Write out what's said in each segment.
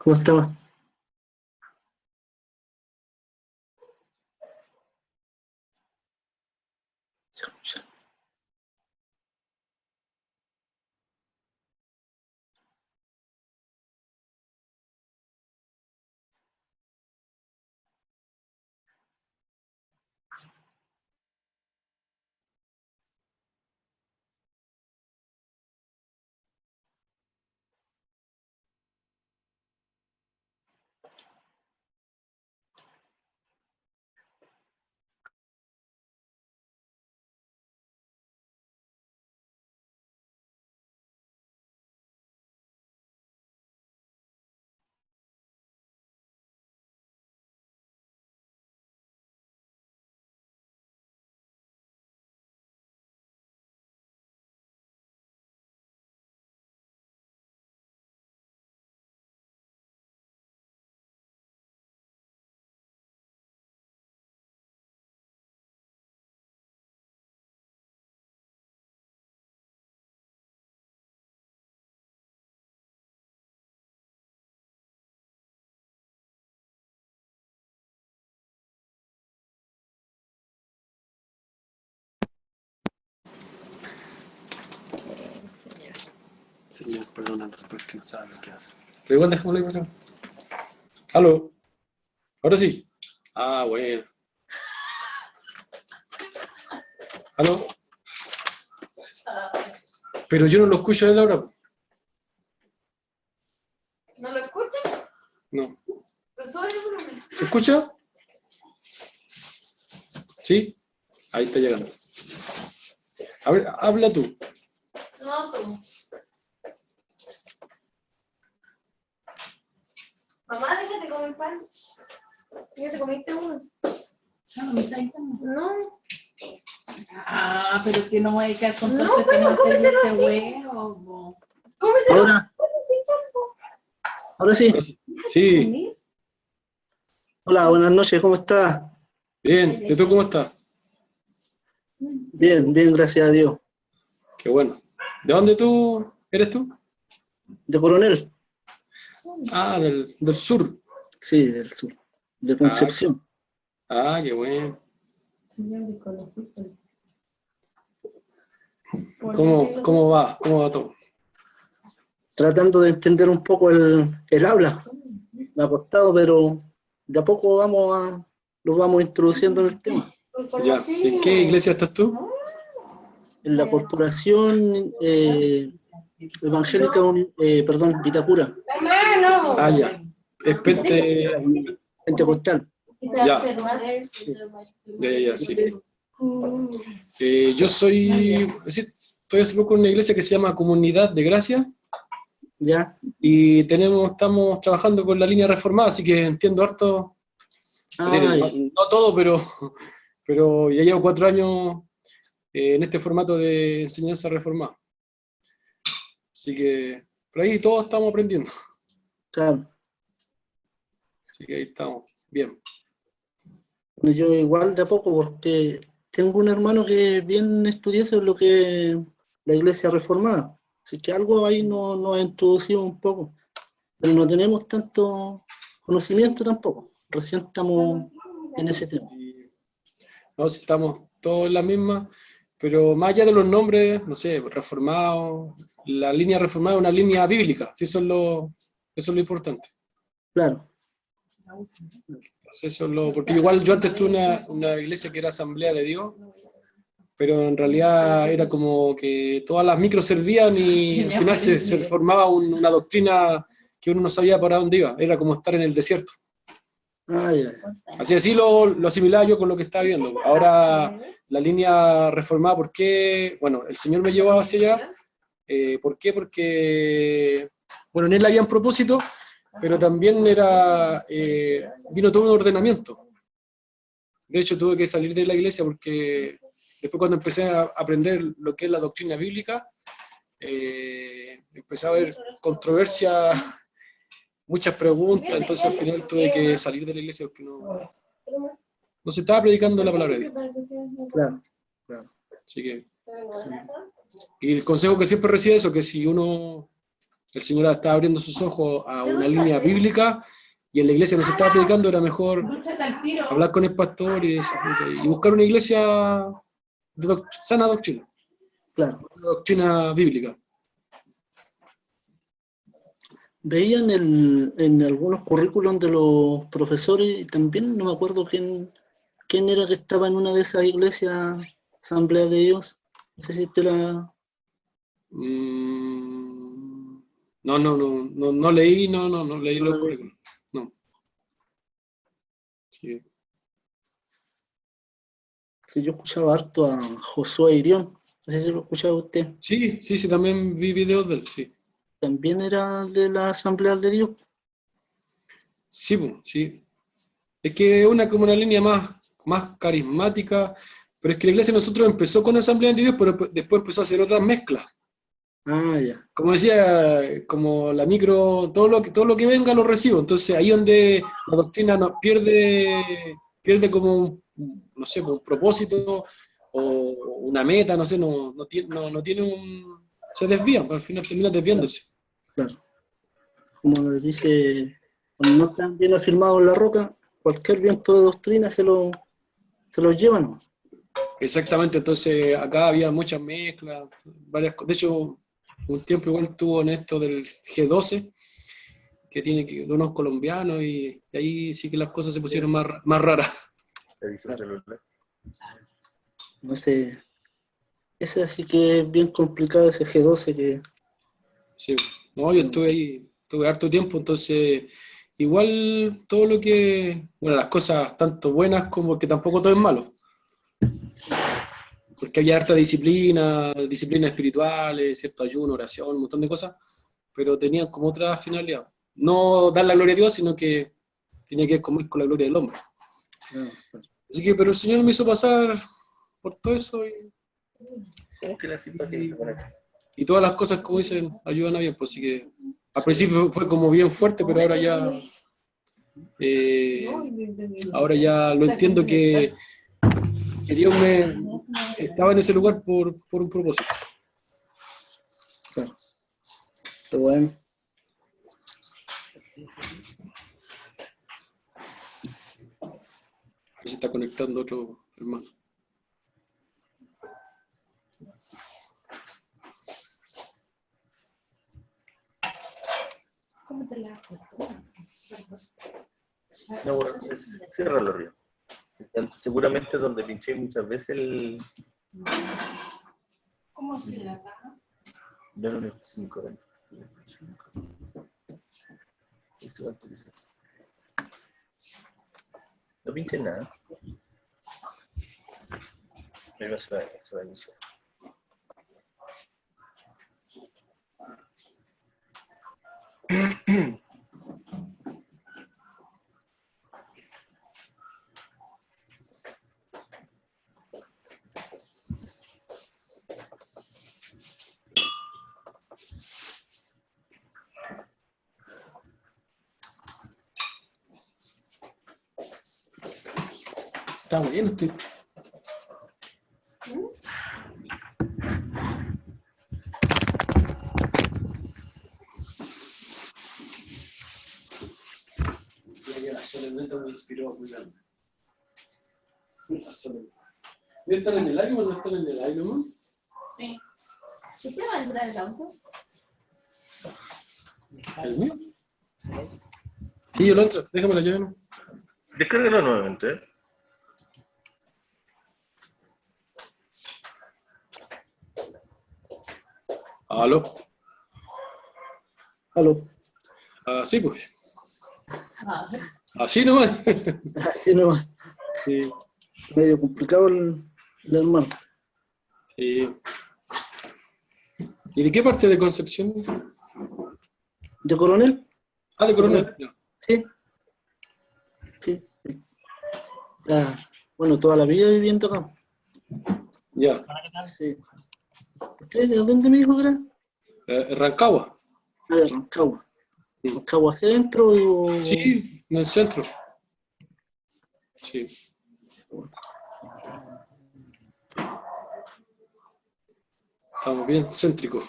¿Cómo estamos? Señor, perdona, porque no sabe lo que hace. Pero igual dejamos la información. ¿Aló? ¿Ahora sí? Ah, bueno. ¿Aló? Pero yo no lo escucho a él ahora. ¿No lo escuchas? No. Pero sube el volumen. ¿Se escucha? ¿Sí? Ahí está llegando. A ver, habla tú. No, tú. Mamá, déjate comer pan. ¿Ya te comiste uno? No. Ah, pero que no voy a quedar con No, todo pero tomate y cómetelo este así. huevo. Cómetelo. Ahora, ahora sí. Sí, Hola, buenas noches, ¿cómo estás? bien. ¿Y tú cómo estás? Bien, bien, gracias a Dios. Qué bueno. ¿De dónde tú eres tú? ¿De Coronel? Ah, del sur. Sí, del sur, de Concepción. Qué bueno. ¿Cómo va? ¿Cómo va todo? Tratando de entender un poco el habla. Me ha costado, pero de a poco lo vamos introduciendo en el tema. Ya. ¿En qué iglesia estás tú? En la corporación evangélica, Vitacura, Mamá, no. Ya. Es pentecostal. Ya. Ya, sí. Yo estoy hace poco en una iglesia que se llama Comunidad de Gracia ¿Ya? y estamos trabajando con la línea reformada, así que entiendo harto. Es decir, Ah, no todo, pero ya llevo 4 años en este formato de enseñanza reformada. Así que por ahí todos estamos aprendiendo. claro. Así que ahí estamos. Bien. Bueno, yo igual de a poco, porque tengo un hermano que es bien estudioso en lo que es la iglesia reformada. Así que algo ahí nos ha introducido un poco. Pero no tenemos tanto conocimiento tampoco. Recién estamos en ese tema. No, si estamos todos en la misma, pero más allá de los nombres, no sé, reformado, la línea reformada es una línea bíblica, sí, eso es lo importante. Claro, Entonces, porque igual yo antes tuve una iglesia que era Asamblea de Dios, pero en realidad era como que todas las micros servían y al final se formaba una doctrina que uno no sabía para dónde iba, era como estar en el desierto. ya. Así lo asimilaba yo con lo que estaba viendo. Ahora, la línea reformada, ¿por qué? Bueno, el Señor me llevaba hacia allá. ¿Por qué? Porque, bueno, en él había un propósito, pero también vino todo un ordenamiento. De hecho, tuve que salir de la iglesia porque después cuando empecé a aprender lo que es la doctrina bíblica, empecé a haber controversia, muchas preguntas, entonces al final tuve que salir de la iglesia porque no se estaba predicando la palabra de Dios. Claro, claro. Así que, sí. Y el consejo que siempre recibe es eso, que si uno el Señor estaba abriendo sus ojos a una línea bíblica y en la iglesia no se estaba predicando, era mejor Dúchate al tiro. hablar con el pastor y buscar una iglesia de sana doctrina, Claro. una doctrina bíblica. Veían en algunos currículums de los profesores, y también no me acuerdo quién era que estaba en una de esas iglesias, Asamblea de Dios. No sé si te la... No leí, no leí los currículums. No. Sí. Sí, yo escuchaba harto a Josué Irión. No sé si lo escuchaba usted. Sí, también vi videos de él, sí. También era de la Asamblea de Dios. Sí, pues, sí. Es que es como una línea más carismática, pero es que la iglesia de nosotros empezó con Asamblea de Dios, pero después empezó a hacer otras mezclas. Ah, ya. Como decía, como la micro, todo lo que venga lo recibo. Entonces ahí donde la doctrina pierde como no sé, un propósito o una meta, no sé, no tiene se desvía, al final termina desviándose. Claro. Como dice, cuando no están bien afirmados en la roca, cualquier viento de doctrina se lo lleva, ¿no? Exactamente, entonces acá había muchas mezclas, varias cosas. De hecho, un tiempo igual estuvo en esto del G12, que tiene de unos colombianos, y ahí sí que las cosas se pusieron más raras. No sé. Ese sí que es bien complicado, ese G12 que... Sí. No, yo estuve ahí, tuve harto tiempo, entonces igual todo lo que, bueno, las cosas tanto buenas como que tampoco todo es malo. Porque había harta disciplinas espirituales, cierto ayuno, oración, un montón de cosas, pero tenían como otra finalidad. No dar la gloria a Dios, sino que tenía que ver con la gloria del hombre. Así que, pero el Señor me hizo pasar por todo eso y todas las cosas, como dicen, ayudan a bien. Pues, así que al principio fue como bien fuerte, pero ahora ya lo entiendo que Dios me estaba en ese lugar por un propósito. Claro. Pero bueno. Se está conectando otro hermano. ¿Cómo te la haces? No, bueno, ciérralo arriba. Seguramente donde pinché muchas veces el... ¿Cómo se la da? No, no, 5. No pinches nada. Pero se va a iniciar. Está bueno este. La solemnidad me inspiró muy grande. ¿Están en el aire o no están en el aire, no? Sí. ¿Usted va a entrar el auto? ¿El mío? Sí, yo lo entro. Déjame la llave, ¿no? Descárgalo nuevamente. ¿Aló? Aló. Así pues. Ah, Así nomás. Así nomás. Sí, Medio complicado el hermano. sí. ¿Y de qué parte de Concepción? ¿De Coronel? Ah, de Coronel. Ya. Sí. Sí. Ya, bueno, toda la vida viviendo acá. Ya. Sí. ¿Usted de dónde me dijo que era? Rancagua. Ah, de Rancagua. Sí. ¿Rancagua centro o...? Sí, en el centro. Sí. Estamos bien céntricos.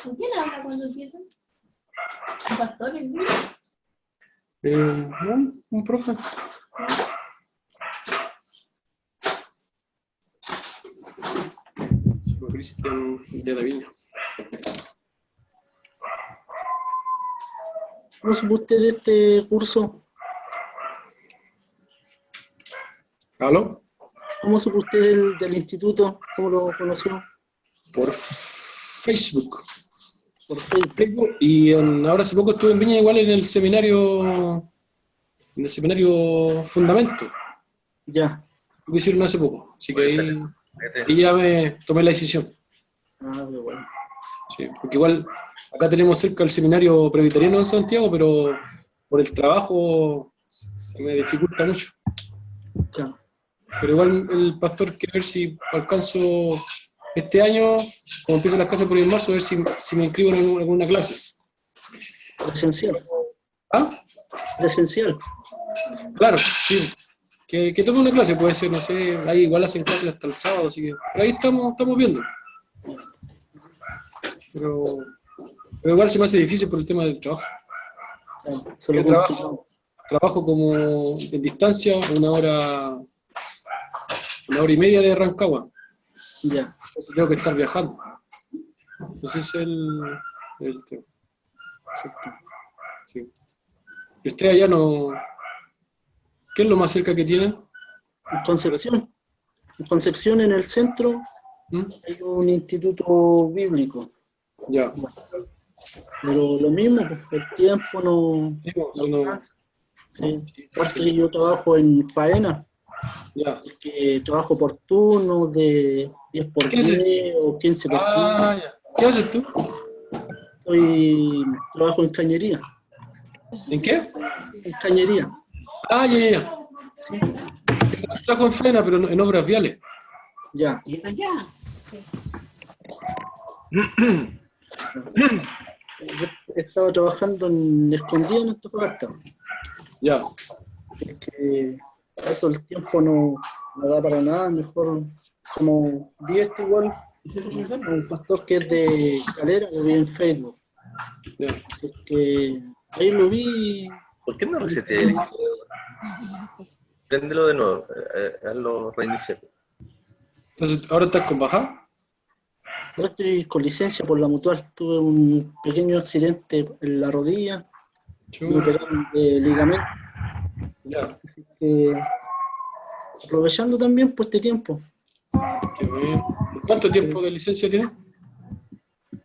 ¿Con quién habla cuando empieza? ¿Un pastor en vivo? No, un profe. Cristian de la Viña. ¿Cómo supo usted de este curso? ¿Aló? ¿Cómo supo usted del instituto? ¿Cómo lo conoció? Por Facebook. Por Facebook. Facebook. Y ahora hace poco estuve en Viña igual en el seminario Fundamento, Ya. que hicieron hace poco. Así que ahí ya me tomé la decisión. Ah, qué bueno. Sí, porque igual acá tenemos cerca el seminario presbiteriano en Santiago, pero por el trabajo se me dificulta mucho. Claro. Pero igual el pastor quiere ver si alcanzo este año, como empiezan las clases por el marzo, a ver si me inscribo en alguna clase. Presencial. ¿Ah? Presencial. Claro, sí. Que tome una clase, puede ser, no sé, ahí igual hacen clases hasta el sábado, así que por ahí estamos viendo. Pero igual se me hace difícil por el tema del trabajo. Claro. Solo Yo trabajo como en distancia, una hora y media de Rancagua. Ya. Entonces tengo que estar viajando. Ese es el tema. Exacto. Sí. ¿Y usted allá no? ¿Qué es lo más cerca que tienen? En Concepción. En Concepción, en el centro, ¿Mm? hay un instituto bíblico. Ya. Pero lo mismo, pues, el tiempo no Sí, eso no- alcanza. Sí. Aparte que yo trabajo en faena, Ya. que trabajo por turnos de 10 por ¿Qué haces? 10 o 15 por 15. Ah, ya. ¿Qué haces tú? Trabajo en cañería. ¿En qué? En cañería. Ah, ya. Sí. Yo trabajo en faena, pero en obras viales. Ya. Yo estaba trabajando en Escondida en Antofagasta. Ya. Es que eso el tiempo no da para nada, mejor como vi esto igual, un pastor que es de Calera, lo vi en Facebook. Ya. Así que ahí lo vi. ¿Por qué no reseteé? Préndelo de nuevo, hazlo reiniciar. Entonces, ¿ahora estás con baja? Ahora estoy con licencia por la mutual. Tuve un pequeño accidente en la rodilla, me operaron de ligamento. Ya. Así que aprovechando también pues este tiempo. Qué bien. ¿Cuánto tiempo de licencia tienes?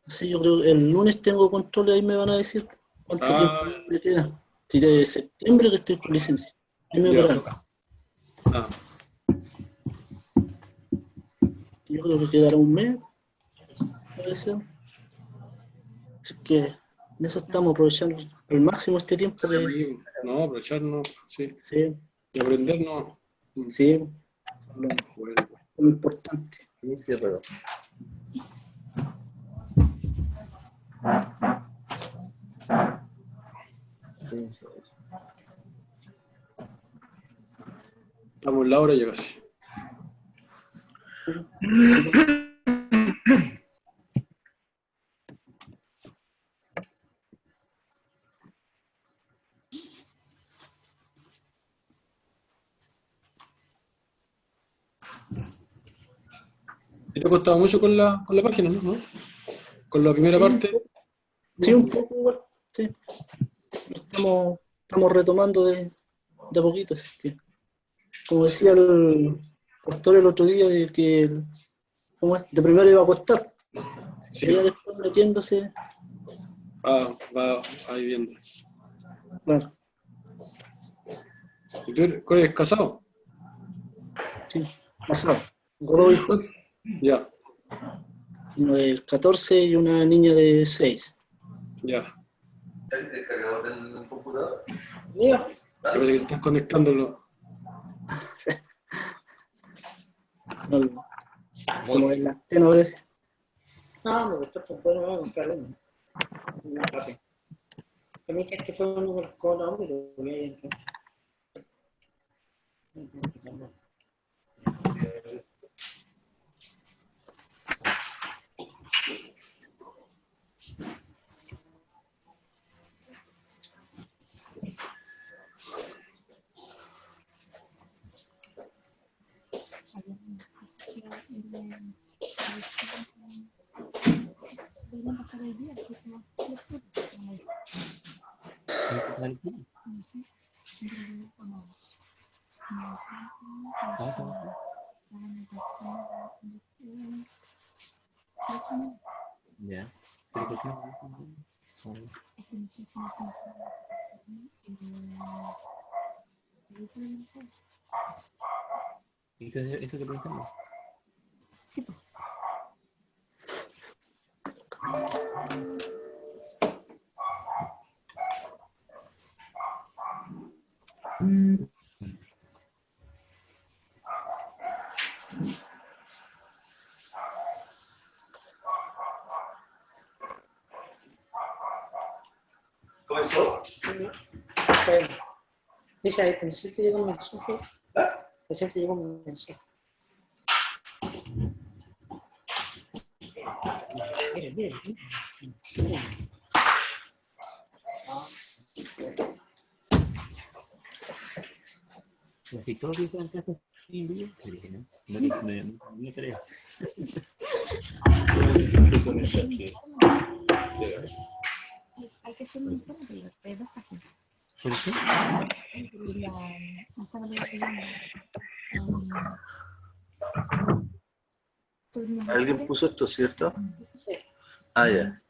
Sí, yo creo que el lunes tengo control y ahí me van a decir cuánto tiempo me queda. Sí, de septiembre que estoy con licencia. Ahí me Ya. operaron. Ah, Yo creo que quedará un mes, puede ser. Así que en eso estamos aprovechando al máximo este tiempo de... sí, no, aprovecharnos, sí. Sí, Y aprendernos. sí, lo, Bueno, lo importante. Inicia, pero estamos en la hora ya casi. ¿Te ha costado mucho con la página, no? Con la primera parte. Sí, un poco igual, sí. Estamos retomando de a poquito, así que, como decía el pastor el otro día, de que ¿cómo es? De primero iba a costar, Sí. y ya después metiéndose, Va ahí viendo. claro, ¿Y tú eres casado? sí, pasado. Tengo dos hijos, Ya, uno de 14 y una niña de 6. ya. ¿el cargador del computador? Parece que se están conectándolo. No, como en las tenores. No, esto es bueno, vamos a comprar uno. Una rápido. A mí que este fue uno con nombre, lo voy a ir entonces. Ya. Entonces, eso que preguntamos. Sí, pues. ¿Comenzó? Dice ahí, pensé que llegó un mensaje. Pensé que llegó un mensaje. Miren. Así todo que está en casa en vivo. No creo. Hay que ser un solo de 2 páginas. ¿Por qué? Alguien puso esto, ¿cierto? Sí. Ah, ya.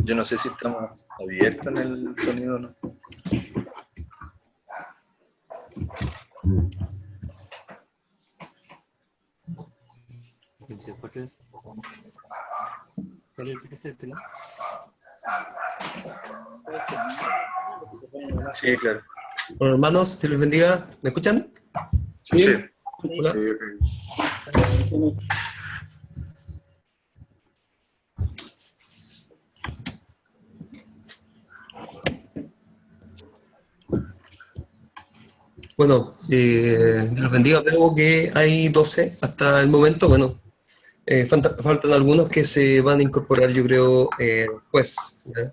Yo no sé si estamos abiertos en el sonido o no. Sí, claro. Bueno, hermanos, Dios les bendiga. ¿Me escuchan? Sí. Hola. Bueno, Dios los bendiga. Veo que hay 12 hasta el momento. Bueno, faltan algunos que se van a incorporar, yo creo, pues. ¿Ya?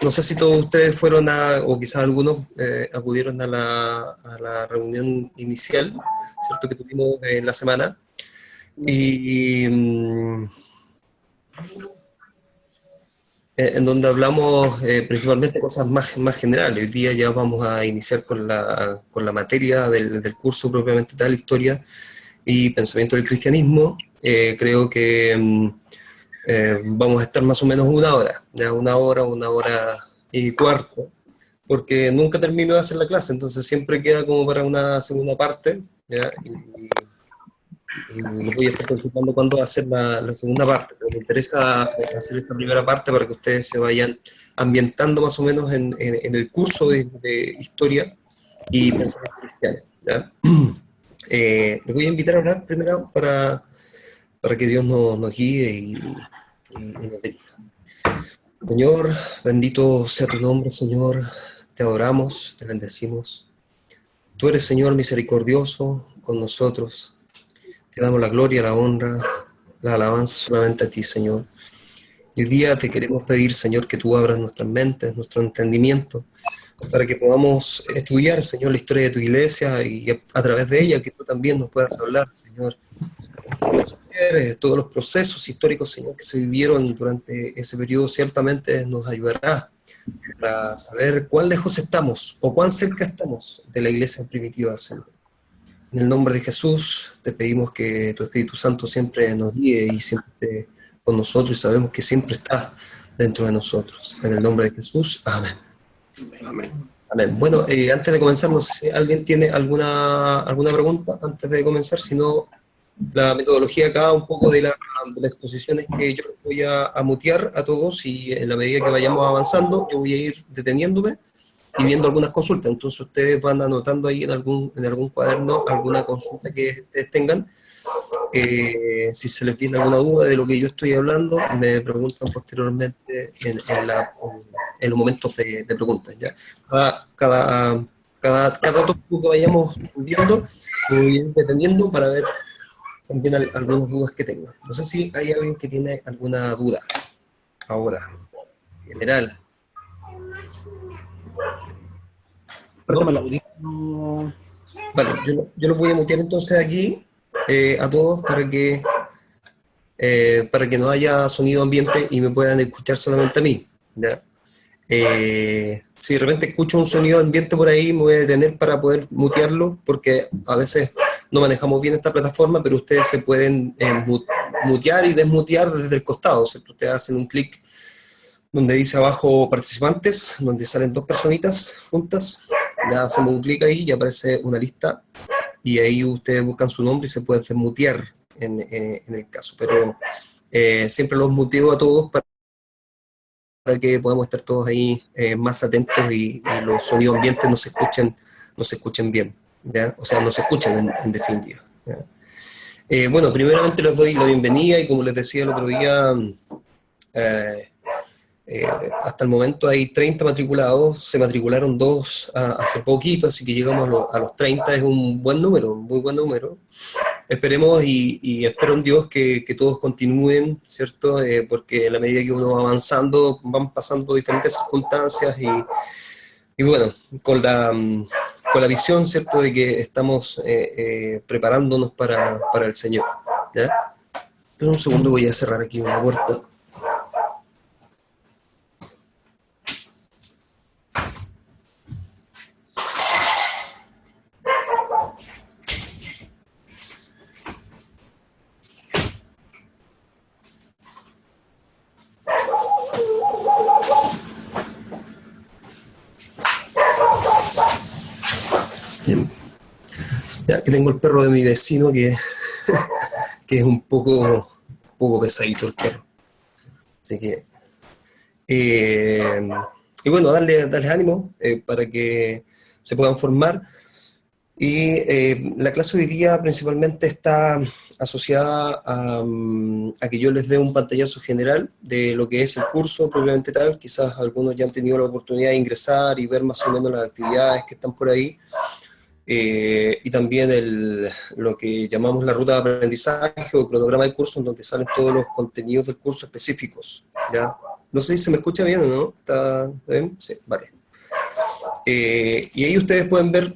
No sé si todos ustedes fueron o quizás algunos acudieron a la reunión inicial, ¿cierto?, que tuvimos en la semana. Y en donde hablamos principalmente cosas más generales. Hoy día ya vamos a iniciar con la materia del curso propiamente tal, Historia y Pensamiento del Cristianismo. Creo que vamos a estar más o menos una hora y cuarto, porque nunca termino de hacer la clase, entonces siempre queda como para una segunda parte, ¿ya? Y les voy a estar consultando cuándo va a ser la segunda parte, pero me interesa hacer esta primera parte para que ustedes se vayan ambientando más o menos en el curso de Historia y Pensamiento Cristiano, ¿ya? Les voy a invitar a orar primero para que Dios nos guíe y nos dirija. Señor, bendito sea tu nombre, Señor, te adoramos, te bendecimos. Tú eres, Señor, misericordioso con nosotros. Te damos la gloria, la honra, la alabanza solamente a ti, Señor. Y hoy día te queremos pedir, Señor, que tú abras nuestras mentes, nuestro entendimiento, para que podamos estudiar, Señor, la historia de tu iglesia y a través de ella que tú también nos puedas hablar, Señor. Todos los procesos históricos, Señor, que se vivieron durante ese periodo ciertamente nos ayudará para saber cuán lejos estamos o cuán cerca estamos de la iglesia primitiva, Señor. En el nombre de Jesús te pedimos que tu Espíritu Santo siempre nos guíe y siempre esté con nosotros, y sabemos que siempre está dentro de nosotros. En el nombre de Jesús, amén. Amén. Amén. Bueno, antes de comenzar, no sé si alguien tiene alguna pregunta antes de comenzar. Si no, la metodología acá, un poco de la exposición es que yo voy a mutear a todos, y en la medida que vayamos avanzando yo voy a ir deteniéndome y viendo algunas consultas. Entonces ustedes van anotando ahí en algún cuaderno alguna consulta que ustedes tengan. Si se les tiene alguna duda de lo que yo estoy hablando, me preguntan posteriormente en los momentos de preguntas. ¿Ya? Cada tópico que vayamos viendo, voy a ir dependiendo para ver también algunas dudas que tengan. No sé si hay alguien que tiene alguna duda ahora, en general. Perdón, la audífono. Vale, yo los voy a mutear entonces aquí a todos para que no haya sonido ambiente y me puedan escuchar solamente a mí. ¿Ya? Si de repente escucho un sonido ambiente por ahí, me voy a detener para poder mutearlo, porque a veces no manejamos bien esta plataforma, pero ustedes se pueden mutear y desmutear desde el costado, ¿cierto? Ustedes hacen un clic donde dice abajo participantes, donde salen dos personitas juntas, ya hacemos un clic ahí y aparece una lista, y ahí ustedes buscan su nombre y se pueden desmutear en el caso, pero siempre los muteo a todos para que podamos estar todos ahí más atentos y los sonidos ambientes no se escuchen bien, ¿ya? O sea, no se escuchan en definitiva, ¿ya? Bueno, primeramente les doy la bienvenida y como les decía el otro día, hasta el momento hay 30 matriculados, se matricularon 2 hace poquito, así que llegamos a los 30, es un buen número, un muy buen número. Esperemos y espero en Dios que todos continúen, ¿cierto? Porque a la medida que uno va avanzando, van pasando diferentes circunstancias y bueno, con la visión, ¿cierto?, de que estamos preparándonos para el Señor, ¿ya? Pero un segundo, voy a cerrar aquí una puerta. Ya que tengo el perro de mi vecino que es un poco pesadito el perro. Así que, y bueno, darles ánimo para que se puedan formar. Y la clase hoy día principalmente está asociada a que yo les dé un pantallazo general de lo que es el curso propiamente tal. Quizás algunos ya han tenido la oportunidad de ingresar y ver más o menos las actividades que están por ahí. Y también lo que llamamos la ruta de aprendizaje o cronograma del curso, en donde salen todos los contenidos del curso específicos, ¿ya? No sé si se me escucha bien o no. ¿Está bien? Sí, vale. Y ahí ustedes pueden ver,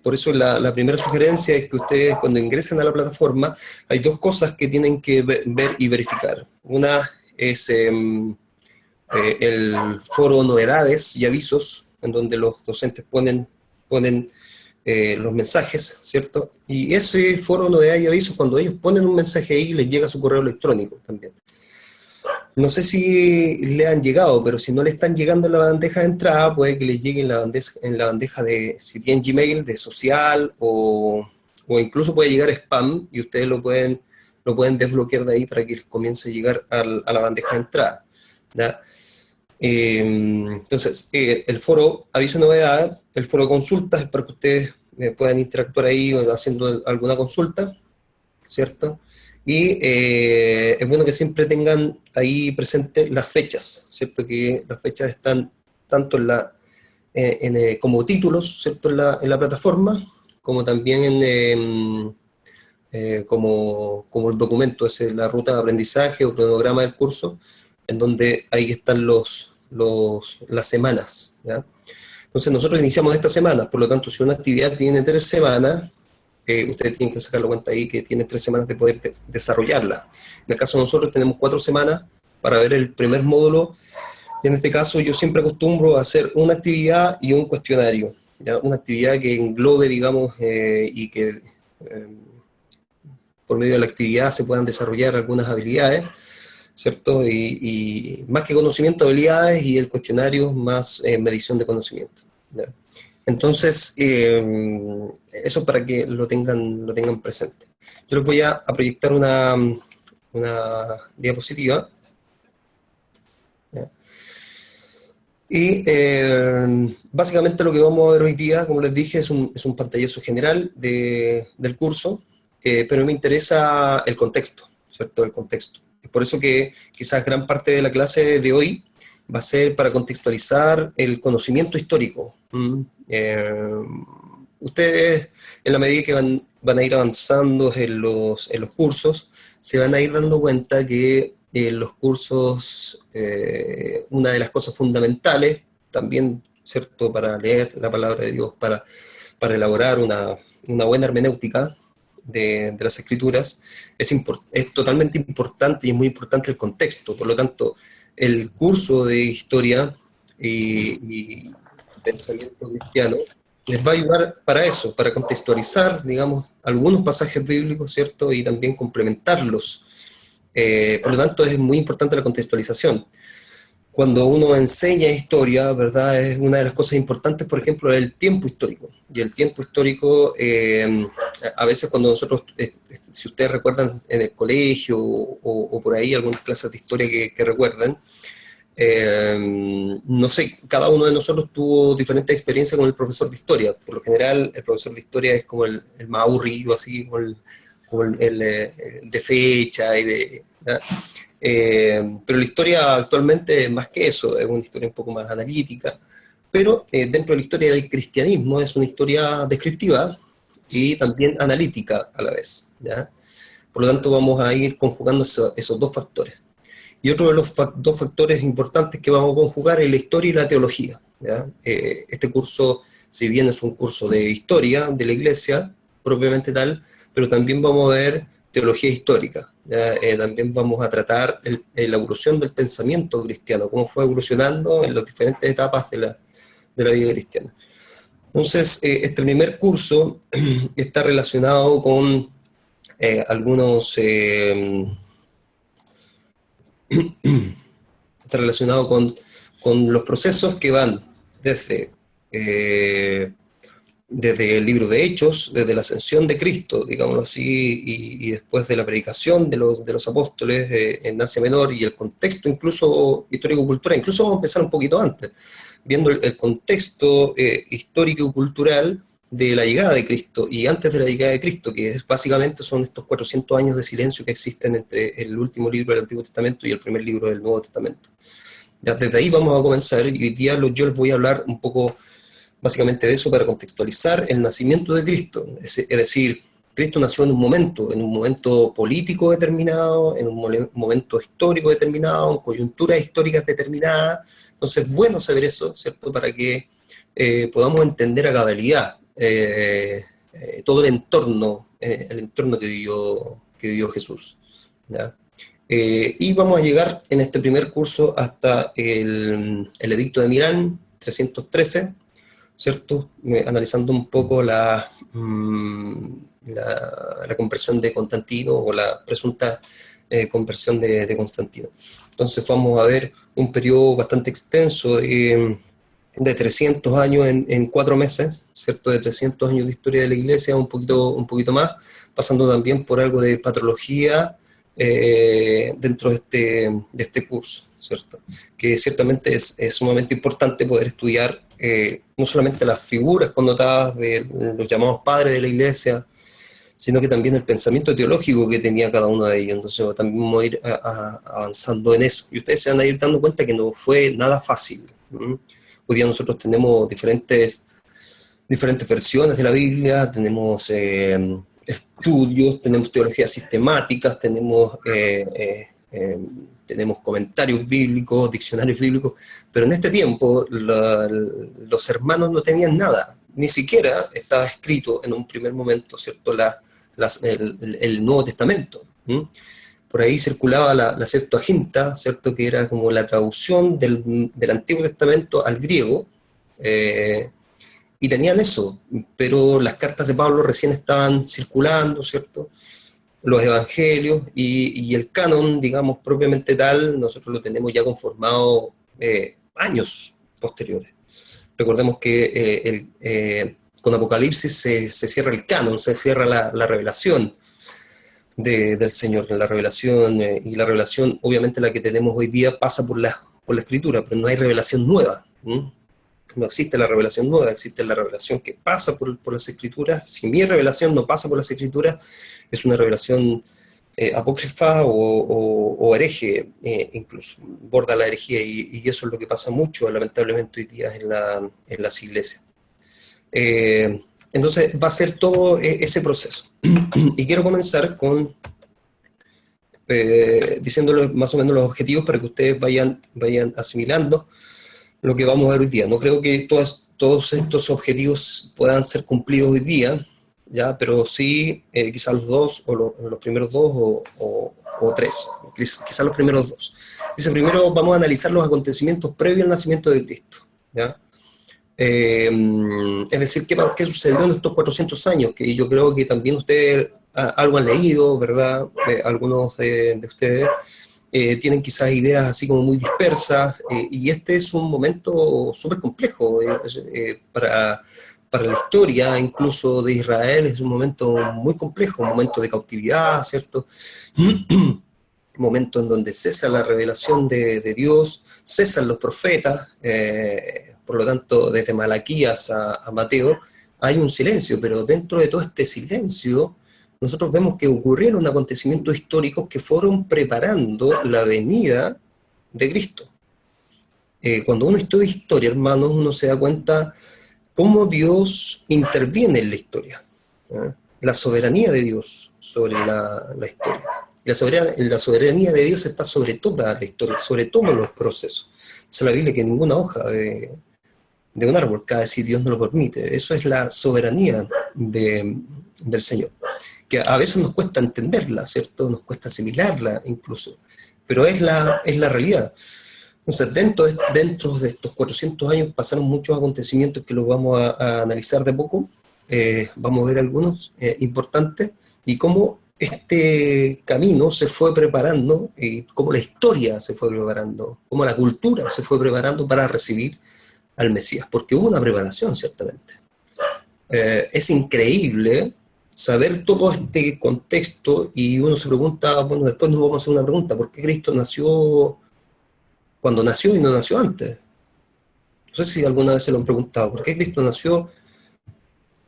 por eso la primera sugerencia es que ustedes cuando ingresen a la plataforma, hay 2 cosas que tienen que ver y verificar. Una es el foro novedades y avisos, en donde los docentes ponen los mensajes, ¿cierto? Y ese foro novedades y avisos, cuando ellos ponen un mensaje ahí, les llega a su correo electrónico también. No sé si le han llegado, pero si no le están llegando en la bandeja de entrada, puede que les llegue en la bandeja de, si tienen Gmail, de social, o incluso puede llegar spam, y ustedes lo pueden desbloquear de ahí para que les comience a llegar a la bandeja de entrada, ¿ya? Entonces, el foro aviso novedad, el foro consultas, es para que ustedes puedan interactuar ahí haciendo alguna consulta, ¿cierto? Y es bueno que siempre tengan ahí presentes las fechas, ¿cierto? Que las fechas están tanto como títulos, ¿cierto? En la plataforma, como también como el documento, es la ruta de aprendizaje o cronograma del curso, en donde ahí están las semanas, ¿ya? Entonces nosotros iniciamos esta semana, por lo tanto, si una actividad tiene 3 semanas, ustedes tienen que sacar la cuenta ahí que tienen 3 semanas de poder desarrollarla. En el caso de nosotros tenemos 4 semanas para ver el primer módulo, y en este caso yo siempre acostumbro a hacer una actividad y un cuestionario, ¿ya? Una actividad que englobe, digamos, y que por medio de la actividad se puedan desarrollar algunas habilidades, ¿cierto? Y más que conocimiento, habilidades, y el cuestionario más medición de conocimiento, ¿ya? Entonces, eso para que lo tengan presente. Yo les voy a proyectar una diapositiva, ¿ya? Y básicamente lo que vamos a ver hoy día, como les dije, es un pantallazo general del curso, pero me interesa el contexto, ¿cierto? El contexto. Es por eso que quizás gran parte de la clase de hoy va a ser para contextualizar el conocimiento histórico. Ustedes, en la medida que van a ir avanzando en los cursos, se van a ir dando cuenta que los cursos, una de las cosas fundamentales, también, ¿cierto?, para leer la palabra de Dios, para elaborar una buena hermenéutica de las escrituras, es totalmente importante y es muy importante el contexto. Por lo tanto, el curso de historia y pensamiento cristiano les va a ayudar para eso, para contextualizar, digamos, algunos pasajes bíblicos, ¿cierto?, y también complementarlos. Por lo tanto, es muy importante la contextualización. Cuando uno enseña historia, ¿verdad?, es una de las cosas importantes, por ejemplo, el tiempo histórico. Y el tiempo histórico, a veces cuando nosotros, si ustedes recuerdan en el colegio o por ahí algunas clases de historia que recuerdan, no sé, cada uno de nosotros tuvo diferentes experiencias con el profesor de historia. Por lo general, el profesor de historia es como el más aburrido, así, como el de fecha y de... pero la historia actualmente, más que eso, es una historia un poco más analítica, pero dentro de la historia del cristianismo es una historia descriptiva y también analítica a la vez, ¿ya? Por lo tanto, vamos a ir conjugando esos dos factores. Y otro de los dos factores importantes que vamos a conjugar es la historia y la teología, ¿ya? Este curso, si bien es un curso de historia de la Iglesia, propiamente tal, pero también vamos a ver teología histórica, ¿ya? También vamos a tratar la evolución del pensamiento cristiano, cómo fue evolucionando en las diferentes etapas de la vida cristiana. Entonces, este primer curso está relacionado con algunos... está relacionado con los procesos que van desde el libro de Hechos, desde la ascensión de Cristo, digámoslo así, y después de la predicación de los apóstoles en Asia Menor y el contexto incluso histórico-cultural. Incluso vamos a empezar un poquito antes, viendo el contexto histórico-cultural de la llegada de Cristo y antes de la llegada de Cristo, que básicamente son estos 400 años de silencio que existen entre el último libro del Antiguo Testamento y el primer libro del Nuevo Testamento. Ya desde ahí vamos a comenzar, y hoy día yo les voy a hablar un poco básicamente de eso para contextualizar el nacimiento de Cristo. Es decir, Cristo nació en un momento político determinado, en un momento histórico determinado, en coyunturas históricas determinadas. Entonces es bueno saber eso, ¿cierto?, para que podamos entender a cabalidad todo el entorno que vivió Jesús, ¿ya? Y vamos a llegar en este primer curso hasta el Edicto de Milán, 313, ¿cierto? Analizando un poco la conversión de Constantino, o la presunta conversión de Constantino. Entonces vamos a ver un periodo bastante extenso de 300 años en 4 meses, ¿cierto? De 300 años de historia de la Iglesia, un poquito más, pasando también por algo de patrología dentro de este curso, ¿cierto? Que ciertamente es sumamente importante poder estudiar no solamente las figuras connotadas de los llamados padres de la Iglesia, sino que también el pensamiento teológico que tenía cada uno de ellos. Entonces también vamos a ir avanzando en eso. Y ustedes se van a ir dando cuenta que no fue nada fácil. Hoy día nosotros tenemos diferentes versiones de la Biblia, tenemos estudios, tenemos teologías sistemáticas, tenemos comentarios bíblicos, diccionarios bíblicos, pero en este tiempo los hermanos no tenían nada, ni siquiera estaba escrito en un primer momento, ¿cierto?, el Nuevo Testamento. Por ahí circulaba la Septuaginta, ¿cierto?, que era como la traducción del Antiguo Testamento al griego, y tenían eso, pero las cartas de Pablo recién estaban circulando, ¿cierto?, los evangelios, y el canon, digamos, propiamente tal, nosotros lo tenemos ya conformado años posteriores. Recordemos que con Apocalipsis se cierra el canon, se cierra la revelación del Señor, la revelación, y la revelación, obviamente la que tenemos hoy día, pasa por la Escritura, pero no hay revelación nueva, ¿Mm? No existe la revelación nueva, existe la revelación que pasa por las Escrituras. Si mi revelación no pasa por las Escrituras, es una revelación apócrifa o hereje, incluso, borda la herejía, y eso es lo que pasa mucho, lamentablemente, hoy día en las iglesias. Entonces, va a ser todo ese proceso. Y quiero comenzar con diciéndoles más o menos los objetivos para que ustedes vayan asimilando lo que vamos a ver hoy día. No creo que todos estos objetivos puedan ser cumplidos hoy día, ¿ya? Pero sí quizás los dos, o los primeros dos, o tres, quizás los primeros dos. Dice, primero vamos a analizar los acontecimientos previos al nacimiento de Cristo, ¿ya? Es decir, ¿qué sucedió en estos 400 años? Que yo creo que también ustedes algo han leído, ¿verdad? Algunos de ustedes tienen quizás ideas así como muy dispersas, y este es un momento súper complejo para la historia, incluso de Israel. Es un momento muy complejo, un momento de cautividad, ¿cierto? Un momento en donde cesa la revelación de Dios, cesan los profetas, por lo tanto, desde Malaquías a Mateo, hay un silencio, pero dentro de todo este silencio, nosotros vemos que ocurrieron acontecimientos históricos que fueron preparando la venida de Cristo. Cuando uno estudia historia, hermanos, uno se da cuenta cómo Dios interviene en la historia, la soberanía de Dios sobre la historia. La soberanía de Dios está sobre toda la historia, sobre todos los procesos. Dice la Biblia que ninguna hoja de un árbol cae si Dios no lo permite. Eso es la soberanía del Señor, que a veces nos cuesta entenderla, ¿cierto? Nos cuesta asimilarla incluso, pero es la realidad. Entonces, dentro de estos 400 años pasaron muchos acontecimientos que los vamos a analizar de poco. Vamos a ver algunos importantes, y cómo este camino se fue preparando, y cómo la historia se fue preparando, cómo la cultura se fue preparando para recibir al Mesías, porque hubo una preparación, ciertamente. Es increíble saber todo este contexto, y uno se pregunta, bueno, después nos vamos a hacer una pregunta: ¿por qué Cristo nació cuando nació y no nació antes? No sé si alguna vez se lo han preguntado, ¿por qué Cristo nació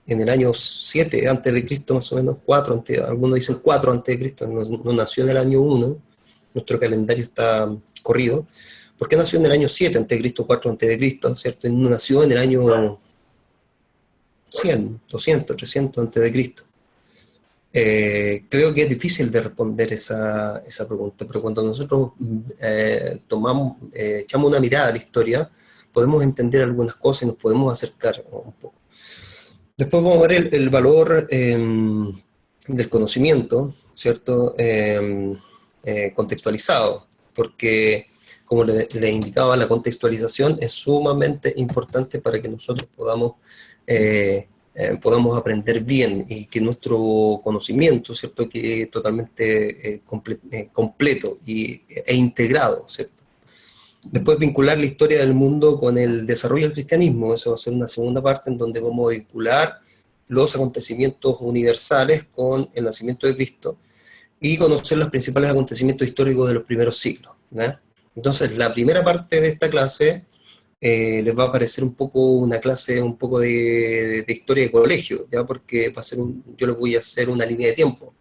en el año 7 antes de Cristo, más o menos, 4 antes, algunos dicen 4 antes de Cristo, no nació en el año 1, nuestro calendario está corrido? ¿Por qué nació en el año 7 antes de Cristo, 4 antes de Cristo, ¿cierto? Y no nació en el año 100, 200, 300 antes de Cristo? Creo que es difícil de responder esa pregunta, pero cuando nosotros echamos una mirada a la historia, podemos entender algunas cosas y nos podemos acercar un poco. Después vamos a ver el valor del conocimiento, ¿cierto? Contextualizado, porque, como le indicaba, la contextualización es sumamente importante para que nosotros podamos aprender bien, y que nuestro conocimiento, ¿cierto?, quede totalmente completo e integrado, ¿cierto? Después, vincular la historia del mundo con el desarrollo del cristianismo. Eso va a ser una segunda parte en donde vamos a vincular los acontecimientos universales con el nacimiento de Cristo y conocer los principales acontecimientos históricos de los primeros siglos, ¿no? Entonces, la primera parte de esta clase les va a parecer un poco una clase un poco de historia de colegio, ¿ya? Porque va a ser yo les voy a hacer una línea de tiempo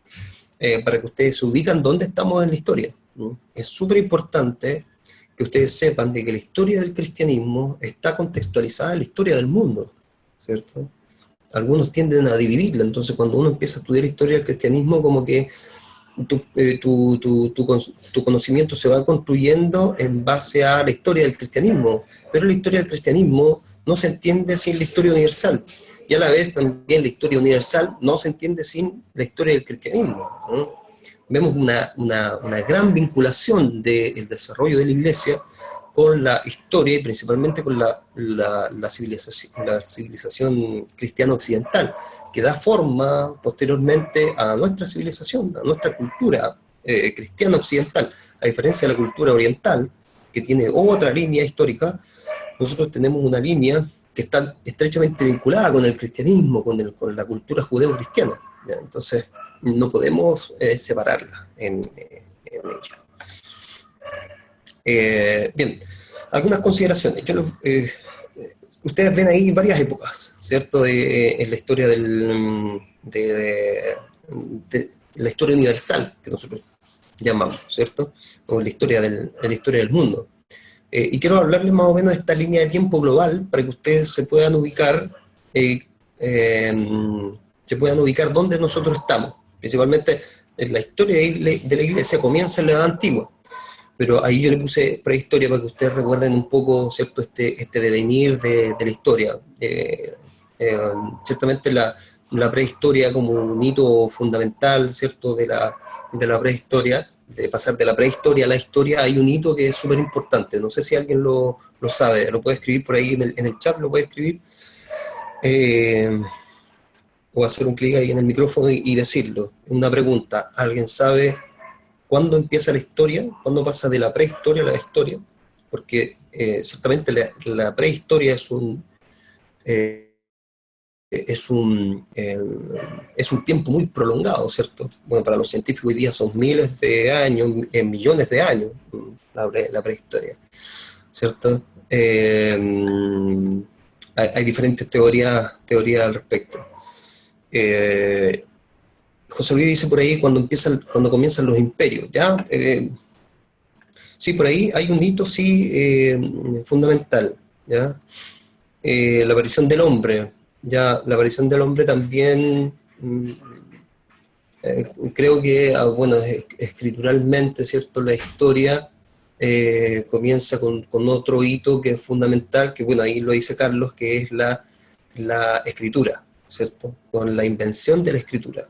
para que ustedes se ubican dónde estamos en la historia, ¿no? Es súper importante que ustedes sepan de que la historia del cristianismo está contextualizada en la historia del mundo, ¿cierto? Algunos tienden a dividirla, entonces cuando uno empieza a estudiar historia del cristianismo, como que tu conocimiento se va construyendo en base a la historia del cristianismo, pero la historia del cristianismo no se entiende sin la historia universal, y a la vez también la historia universal no se entiende sin la historia del cristianismo, ¿no? Vemos una gran vinculación del desarrollo de la Iglesia con la historia, y principalmente con la civilización cristiana occidental, que da forma posteriormente a nuestra civilización, a nuestra cultura cristiana occidental. A diferencia de la cultura oriental, que tiene otra línea histórica, nosotros tenemos una línea que está estrechamente vinculada con el cristianismo, con la cultura judeo-cristiana, ¿ya? Entonces, no podemos separarla en ella. Bien, algunas consideraciones. Ustedes ven ahí varias épocas, ¿cierto? En la historia de la historia universal, que nosotros llamamos, ¿cierto? O la historia del mundo. Y quiero hablarles más o menos de esta línea de tiempo global para que ustedes se puedan ubicar dónde nosotros estamos. Principalmente en la historia de la Iglesia comienza en la Edad Antigua, pero ahí yo le puse prehistoria para que ustedes recuerden un poco, ¿cierto?, este devenir de la historia. Ciertamente la prehistoria como un hito fundamental, ¿cierto?, de la prehistoria, de pasar de la prehistoria a la historia, hay un hito que es súper importante. No sé si alguien lo sabe, lo puede escribir por ahí en el chat, lo puede escribir, o hacer un clic ahí en el micrófono y decirlo. Una pregunta, ¿alguien sabe cuándo empieza la historia? ¿Cuándo pasa de la prehistoria a la historia? Porque ciertamente la prehistoria es un tiempo muy prolongado, ¿cierto? Bueno, para los científicos hoy día son miles de años, millones de años, la prehistoria, ¿cierto? Hay diferentes teorías al respecto. José Luis dice por ahí cuando comienzan los imperios, ¿ya? Sí, por ahí hay un hito, sí, fundamental, ¿ya? La aparición del hombre. Ya, la aparición del hombre también, creo que, bueno, escrituralmente, ¿cierto?, la historia comienza con otro hito que es fundamental, que bueno, ahí lo dice Carlos, que es la escritura, ¿cierto?, con la invención de la escritura.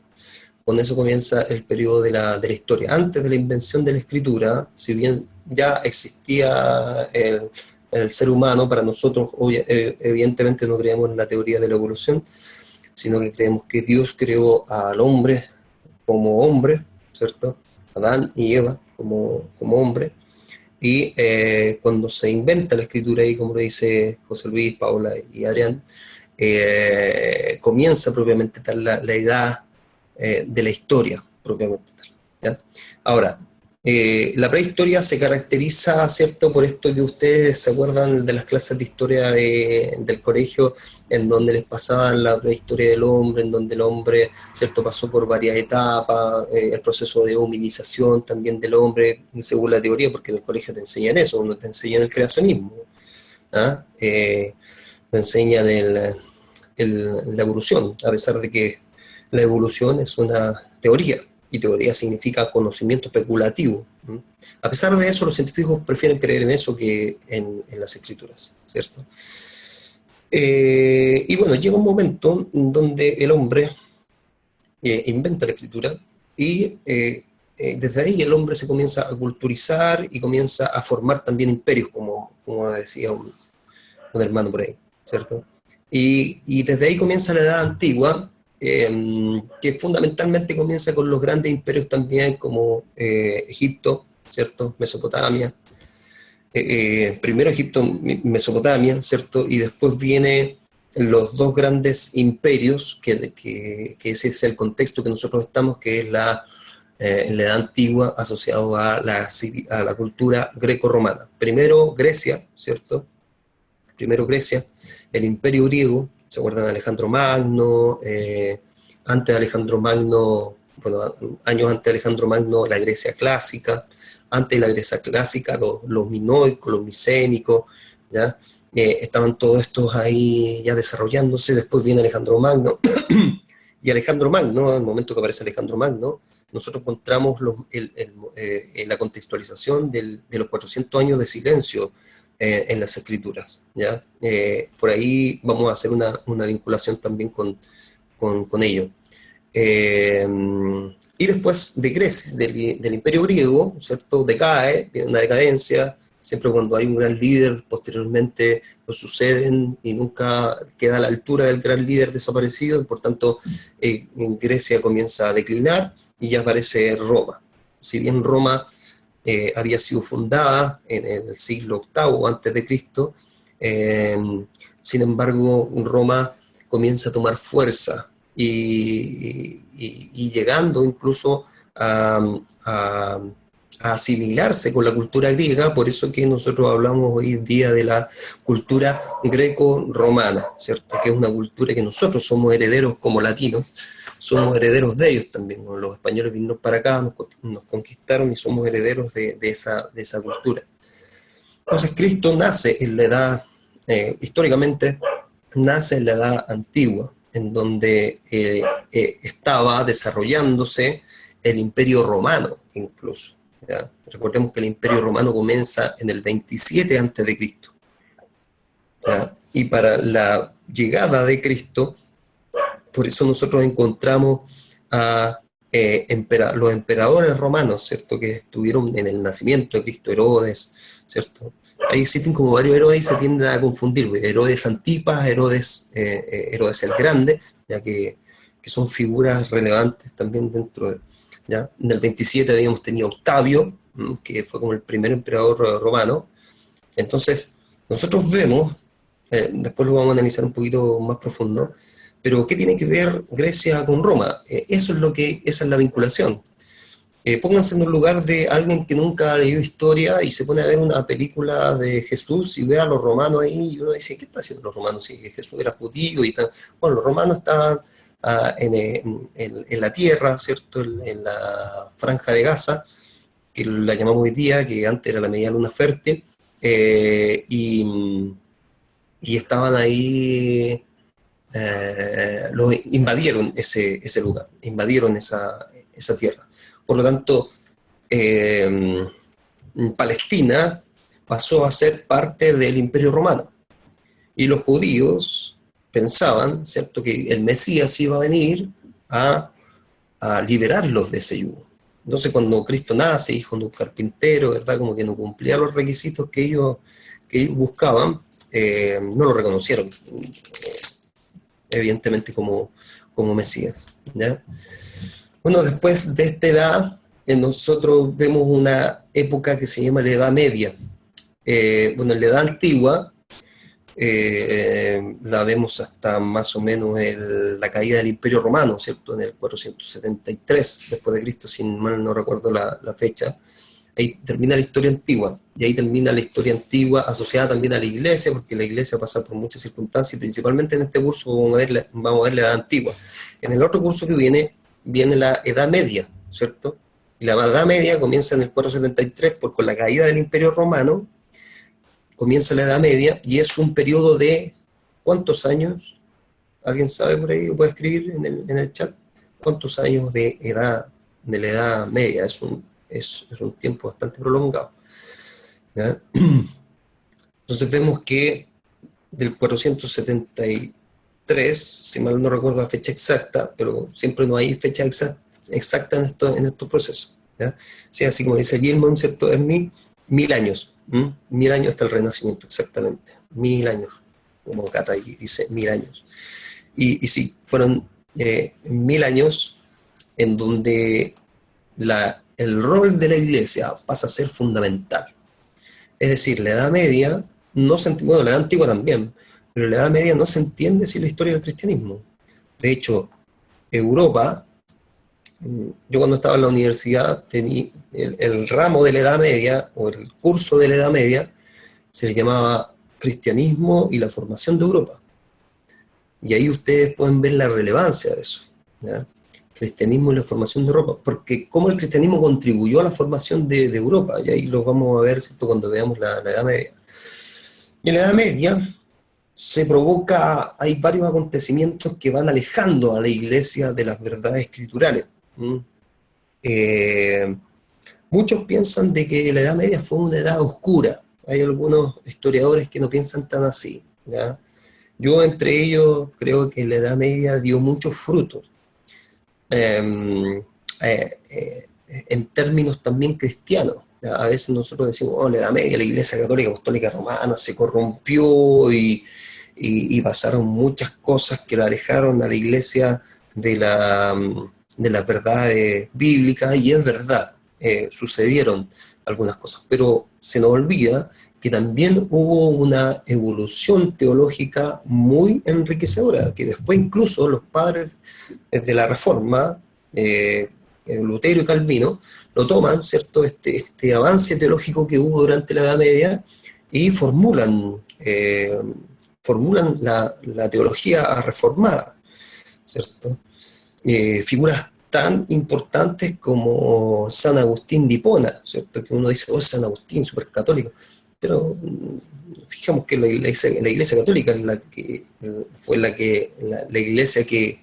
Con eso comienza el periodo de la historia. Antes de la invención de la escritura, si bien ya existía el ser humano, para nosotros evidentemente no creemos en la teoría de la evolución, sino que creemos que Dios creó al hombre como hombre, ¿cierto? Adán y Eva como hombre, y cuando se inventa la escritura, y como lo dice José Luis, Paula y Adrián, comienza propiamente tal la edad de la historia, propiamente tal, ¿ya? Ahora, la prehistoria se caracteriza, ¿cierto?, por esto que ustedes se acuerdan de las clases de historia del colegio, en donde les pasaban la prehistoria del hombre, en donde el hombre, ¿cierto?, pasó por varias etapas, el proceso de hominización también del hombre, según la teoría, porque en el colegio te enseñan eso, uno te enseña el creacionismo, ¿ah? Te enseña la evolución, a pesar de que la evolución es una teoría, y teoría significa conocimiento especulativo. A pesar de eso, los científicos prefieren creer en eso que en las escrituras, ¿cierto? Y bueno, llega un momento en donde el hombre inventa la escritura, y desde ahí el hombre se comienza a culturizar y comienza a formar también imperios, como decía un hermano por ahí, ¿cierto? Y desde ahí comienza la Edad Antigua, que fundamentalmente comienza con los grandes imperios también, como Egipto, ¿cierto?, Mesopotamia, primero Egipto, Mesopotamia, ¿cierto?, y después vienen los dos grandes imperios, que ese es el contexto que nosotros estamos, que es la Edad Antigua, asociado a la cultura greco-romana. Primero Grecia, ¿cierto?, el imperio griego. ¿Se acuerdan de Alejandro Magno? Antes de Alejandro Magno, bueno, años antes de Alejandro Magno, la Grecia clásica. Antes de la Grecia clásica, los minoicos, los micénicos, ¿ya? Estaban todos estos ahí ya desarrollándose. Después viene Alejandro Magno. Y Alejandro Magno, en el momento que aparece Alejandro Magno, nosotros encontramos la contextualización de los 400 años de silencio en las escrituras, ¿ya? Por ahí vamos a hacer una vinculación también con ello. Y después de Grecia, del imperio griego, ¿cierto?, decae, viene una decadencia. Siempre cuando hay un gran líder, posteriormente lo suceden y nunca queda a la altura del gran líder desaparecido, y por tanto en Grecia comienza a declinar y ya aparece Roma. Si bien Roma había sido fundada en el siglo VIII antes de Cristo, sin embargo Roma comienza a tomar fuerza y llegando incluso a a asimilarse con la cultura griega, por eso que nosotros hablamos hoy en día de la cultura greco-romana, ¿cierto? Que es una cultura que nosotros somos herederos como latinos, somos herederos de ellos también. Los españoles vinieron para acá, nos conquistaron y somos herederos de esa cultura. Entonces Cristo nace en la edad, históricamente, nace en la edad antigua, en donde estaba desarrollándose el Imperio Romano incluso. ¿Ya? Recordemos que el Imperio Romano comienza en el 27 a.C. ¿Ya? Y para la llegada de Cristo, por eso nosotros encontramos a los emperadores romanos, ¿cierto? Que estuvieron en el nacimiento de Cristo, Herodes, ¿cierto? Ahí existen como varios Herodes y se tienden a confundir, Herodes Antipas, Herodes el Grande, ya que son figuras relevantes también dentro de... ¿ya? En el 27 habíamos tenido Octavio, que fue como el primer emperador romano. Entonces, nosotros vemos, después lo vamos a analizar un poquito más profundo, pero ¿qué tiene que ver Grecia con Roma? Esa es la vinculación. Pónganse en el lugar de alguien que nunca ha leído historia y se pone a ver una película de Jesús y ve a los romanos ahí y uno dice, ¿qué están haciendo los romanos? Si Jesús era judío y tal. Bueno, los romanos estaban en la tierra, ¿cierto? En la franja de Gaza, que la llamamos hoy día, que antes era la media luna fértil, y estaban ahí, invadieron ese lugar, invadieron esa tierra. Por lo tanto, Palestina pasó a ser parte del Imperio Romano, y los judíos pensaban, ¿cierto?, que el Mesías iba a venir a liberarlos de ese yugo. Entonces, cuando Cristo nace, hijo de un carpintero, ¿verdad?, como que no cumplía los requisitos que ellos buscaban, no lo reconocieron, evidentemente, como Mesías, ¿ya? Bueno, después de esta edad, nosotros vemos una época que se llama la Edad Media. Bueno, en la Edad Antigua, la vemos hasta más o menos la caída del Imperio Romano, ¿cierto? En el 473 después de Cristo, si mal no recuerdo la fecha. Ahí termina la historia antigua, y ahí termina la historia antigua asociada también a la Iglesia, porque la Iglesia pasa por muchas circunstancias, y principalmente en este curso vamos a ver la Edad Antigua. En el otro curso que viene la Edad Media, ¿cierto? Y la Edad Media comienza en el 473 con la caída del Imperio Romano. Comienza la Edad Media, y es un periodo de ¿cuántos años? ¿Alguien sabe por ahí? ¿Puede escribir en el chat? ¿Cuántos años de la Edad Media? Es un tiempo bastante prolongado, ¿ya? Entonces vemos que del 473, si mal no recuerdo la fecha exacta, pero siempre no hay fecha exacta en estos procesos, ¿ya? Sí, así como dice Gilman, ¿cierto? Es 1000 años. 1000 años hasta el Renacimiento, exactamente. 1000 años, como Cata dice, 1000 años. Y sí, fueron 1000 años en donde el rol de la Iglesia pasa a ser fundamental. Es decir, la Edad Media, bueno, la Edad Antigua también, pero la Edad Media no se entiende sin la historia del cristianismo. De hecho, Europa, yo cuando estaba en la universidad, tenía el ramo de la Edad Media, o el curso de la Edad Media, se le llamaba Cristianismo y la formación de Europa. Y ahí ustedes pueden ver la relevancia de eso, ¿ya? Cristianismo y la formación de Europa, porque cómo el cristianismo contribuyó a la formación de Europa, y ahí lo vamos a ver, ¿cierto?, cuando veamos la Edad Media. Y en la Edad Media hay varios acontecimientos que van alejando a la Iglesia de las verdades escriturales. Muchos piensan de que la Edad Media fue una edad oscura. Hay algunos historiadores que no piensan tan así, ¿ya? Yo entre ellos creo que la Edad Media dio muchos frutos, en términos también cristianos. A veces nosotros decimos, la Edad Media, la Iglesia Católica Apostólica Romana se corrompió y pasaron muchas cosas que la alejaron a la Iglesia de las verdades bíblicas, y es verdad, sucedieron algunas cosas, pero se nos olvida que también hubo una evolución teológica muy enriquecedora, que después incluso los padres de la Reforma Lutero y Calvino, lo toman, ¿cierto?, este avance teológico que hubo durante la Edad Media y formulan la teología reformada, ¿cierto? Figuras tan importantes como San Agustín de Hipona, ¿cierto? Que uno dice, oh, San Agustín, súper católico, pero fijamos que la iglesia católica es fue la iglesia que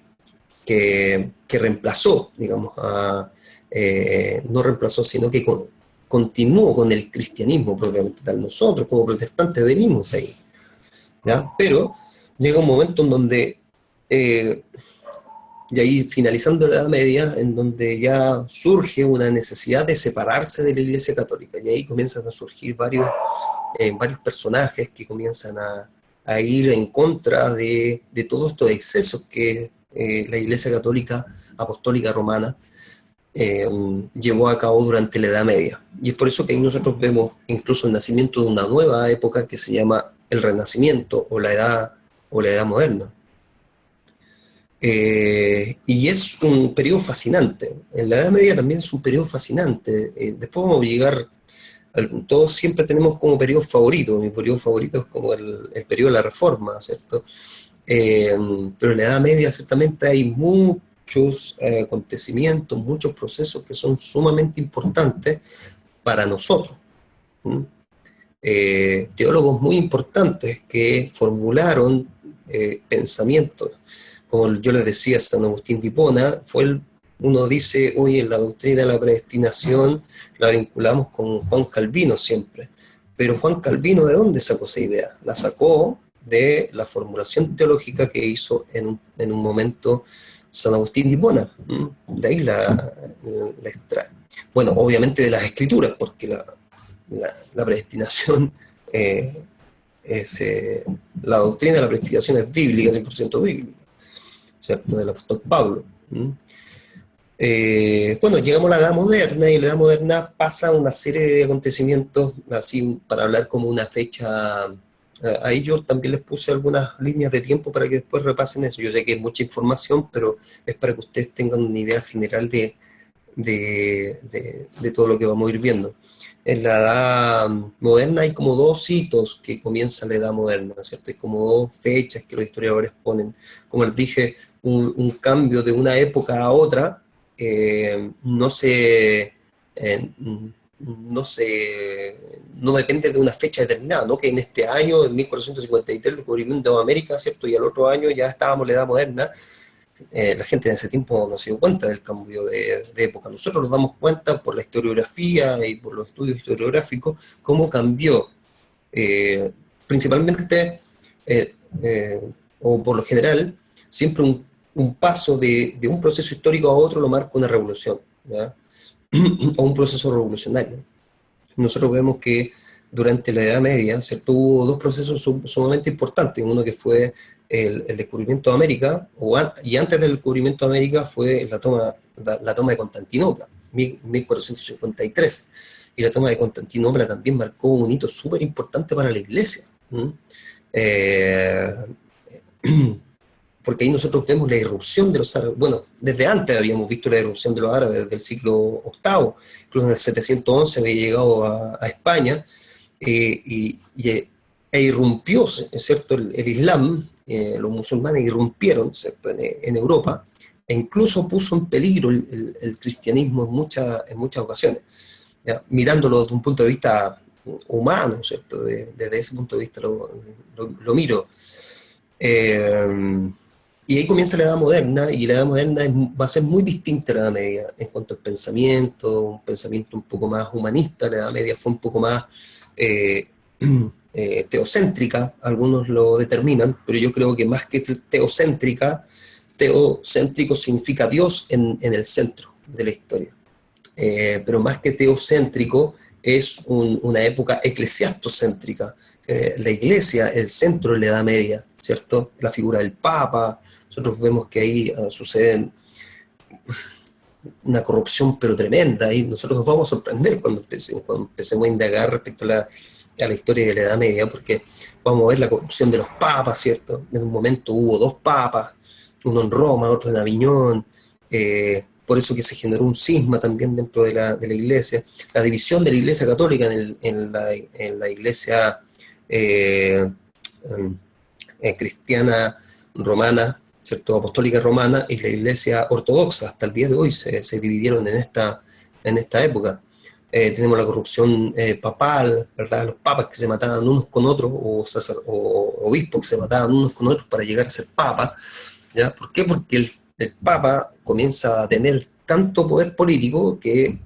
reemplazó, digamos, no reemplazó, sino que continuó con el cristianismo propiamente tal. Nosotros como protestantes venimos de ahí, ¿ya? Pero llega un momento en donde, y ahí finalizando la Edad Media, en donde ya surge una necesidad de separarse de la Iglesia Católica, y ahí comienzan a surgir varios personajes que comienzan a ir en contra de todos estos excesos que la Iglesia Católica Apostólica Romana llevó a cabo durante la Edad Media. Y es por eso que ahí nosotros vemos incluso el nacimiento de una nueva época que se llama el Renacimiento o la Edad Moderna. Y es un periodo fascinante. En la Edad Media también es un periodo fascinante. Después vamos a llegar, todos siempre tenemos como periodo favorito. Mi periodo favorito es como el periodo de la Reforma, ¿cierto? Pero en la Edad Media ciertamente hay muchos acontecimientos, muchos procesos que son sumamente importantes para nosotros. Teólogos muy importantes que formularon pensamientos. Como yo les decía, San Agustín de Hipona, uno dice, oye, la doctrina de la predestinación la vinculamos con Juan Calvino siempre. Pero Juan Calvino, ¿de dónde sacó esa idea? La sacó de la formulación teológica que hizo en un momento San Agustín de Hipona. De ahí la extrae. Bueno, obviamente de las escrituras, porque la predestinación la doctrina de la predestinación es bíblica, 100% bíblica, ¿cierto? Del apóstol Pablo. Bueno, llegamos a la Edad Moderna, y en la Edad Moderna pasa una serie de acontecimientos, así para hablar como una fecha. Ahí yo también les puse algunas líneas de tiempo para que después repasen eso. Yo sé que es mucha información, pero es para que ustedes tengan una idea general de todo lo que vamos a ir viendo. En la Edad Moderna hay como dos hitos que comienza la Edad Moderna, ¿cierto? Hay como dos fechas que los historiadores ponen. Como les dije, un cambio de una época a otra no depende de una fecha determinada, ¿no? Que en este año, en 1453, el descubrimiento de América, ¿cierto? Y al otro año ya estábamos en la Edad Moderna. La gente en ese tiempo no se dio cuenta del cambio de época. Nosotros nos damos cuenta por la historiografía y por los estudios historiográficos cómo cambió, principalmente, o por lo general, siempre un paso de un proceso histórico a otro lo marca una revolución, ¿ya? O un proceso revolucionario. Nosotros vemos que durante la Edad Media, ¿cierto?, hubo dos procesos sumamente importantes. Uno que fue el descubrimiento de América, y antes del descubrimiento de América fue la toma de Constantinopla, 1453. Y la toma de Constantinopla también marcó un hito súper importante para la Iglesia. Porque ahí nosotros vemos la irrupción de los árabes. Bueno, desde antes habíamos visto la irrupción de los árabes, desde el siglo VIII, incluso en el 711 había llegado a España, e irrumpió, ¿cierto?, el Islam. Los musulmanes irrumpieron, ¿cierto?, en Europa, e incluso puso en peligro el cristianismo en muchas ocasiones, ¿ya? Mirándolo desde un punto de vista humano, ¿cierto? Desde ese punto de vista lo miro. Y ahí comienza la Edad Moderna, y la Edad Moderna va a ser muy distinta a la Edad Media en cuanto al pensamiento, un pensamiento un poco más humanista. La Edad Media fue un poco más teocéntrica, algunos lo determinan, pero yo creo que más que teocéntrico significa Dios en el centro de la historia. Pero más que teocéntrico es una época eclesiastocéntrica. La iglesia, el centro de la Edad Media, ¿cierto? La figura del Papa. Nosotros vemos que ahí sucede una corrupción pero tremenda, y nosotros nos vamos a sorprender cuando empecemos a indagar respecto a la historia de la Edad Media, porque vamos a ver la corrupción de los papas, ¿cierto? En un momento hubo dos papas, uno en Roma, otro en Aviñón, por eso que se generó un cisma también dentro de la iglesia, la división de la iglesia católica en la iglesia cristiana romana, ¿cierto? Apostólica romana, y la iglesia ortodoxa. Hasta el día de hoy se dividieron en esta época. Tenemos la corrupción papal, ¿verdad? Los papas que se mataban unos con otros, o obispos que se mataban unos con otros para llegar a ser papa, ¿ya? ¿Por qué? Porque el papa comienza a tener tanto poder político que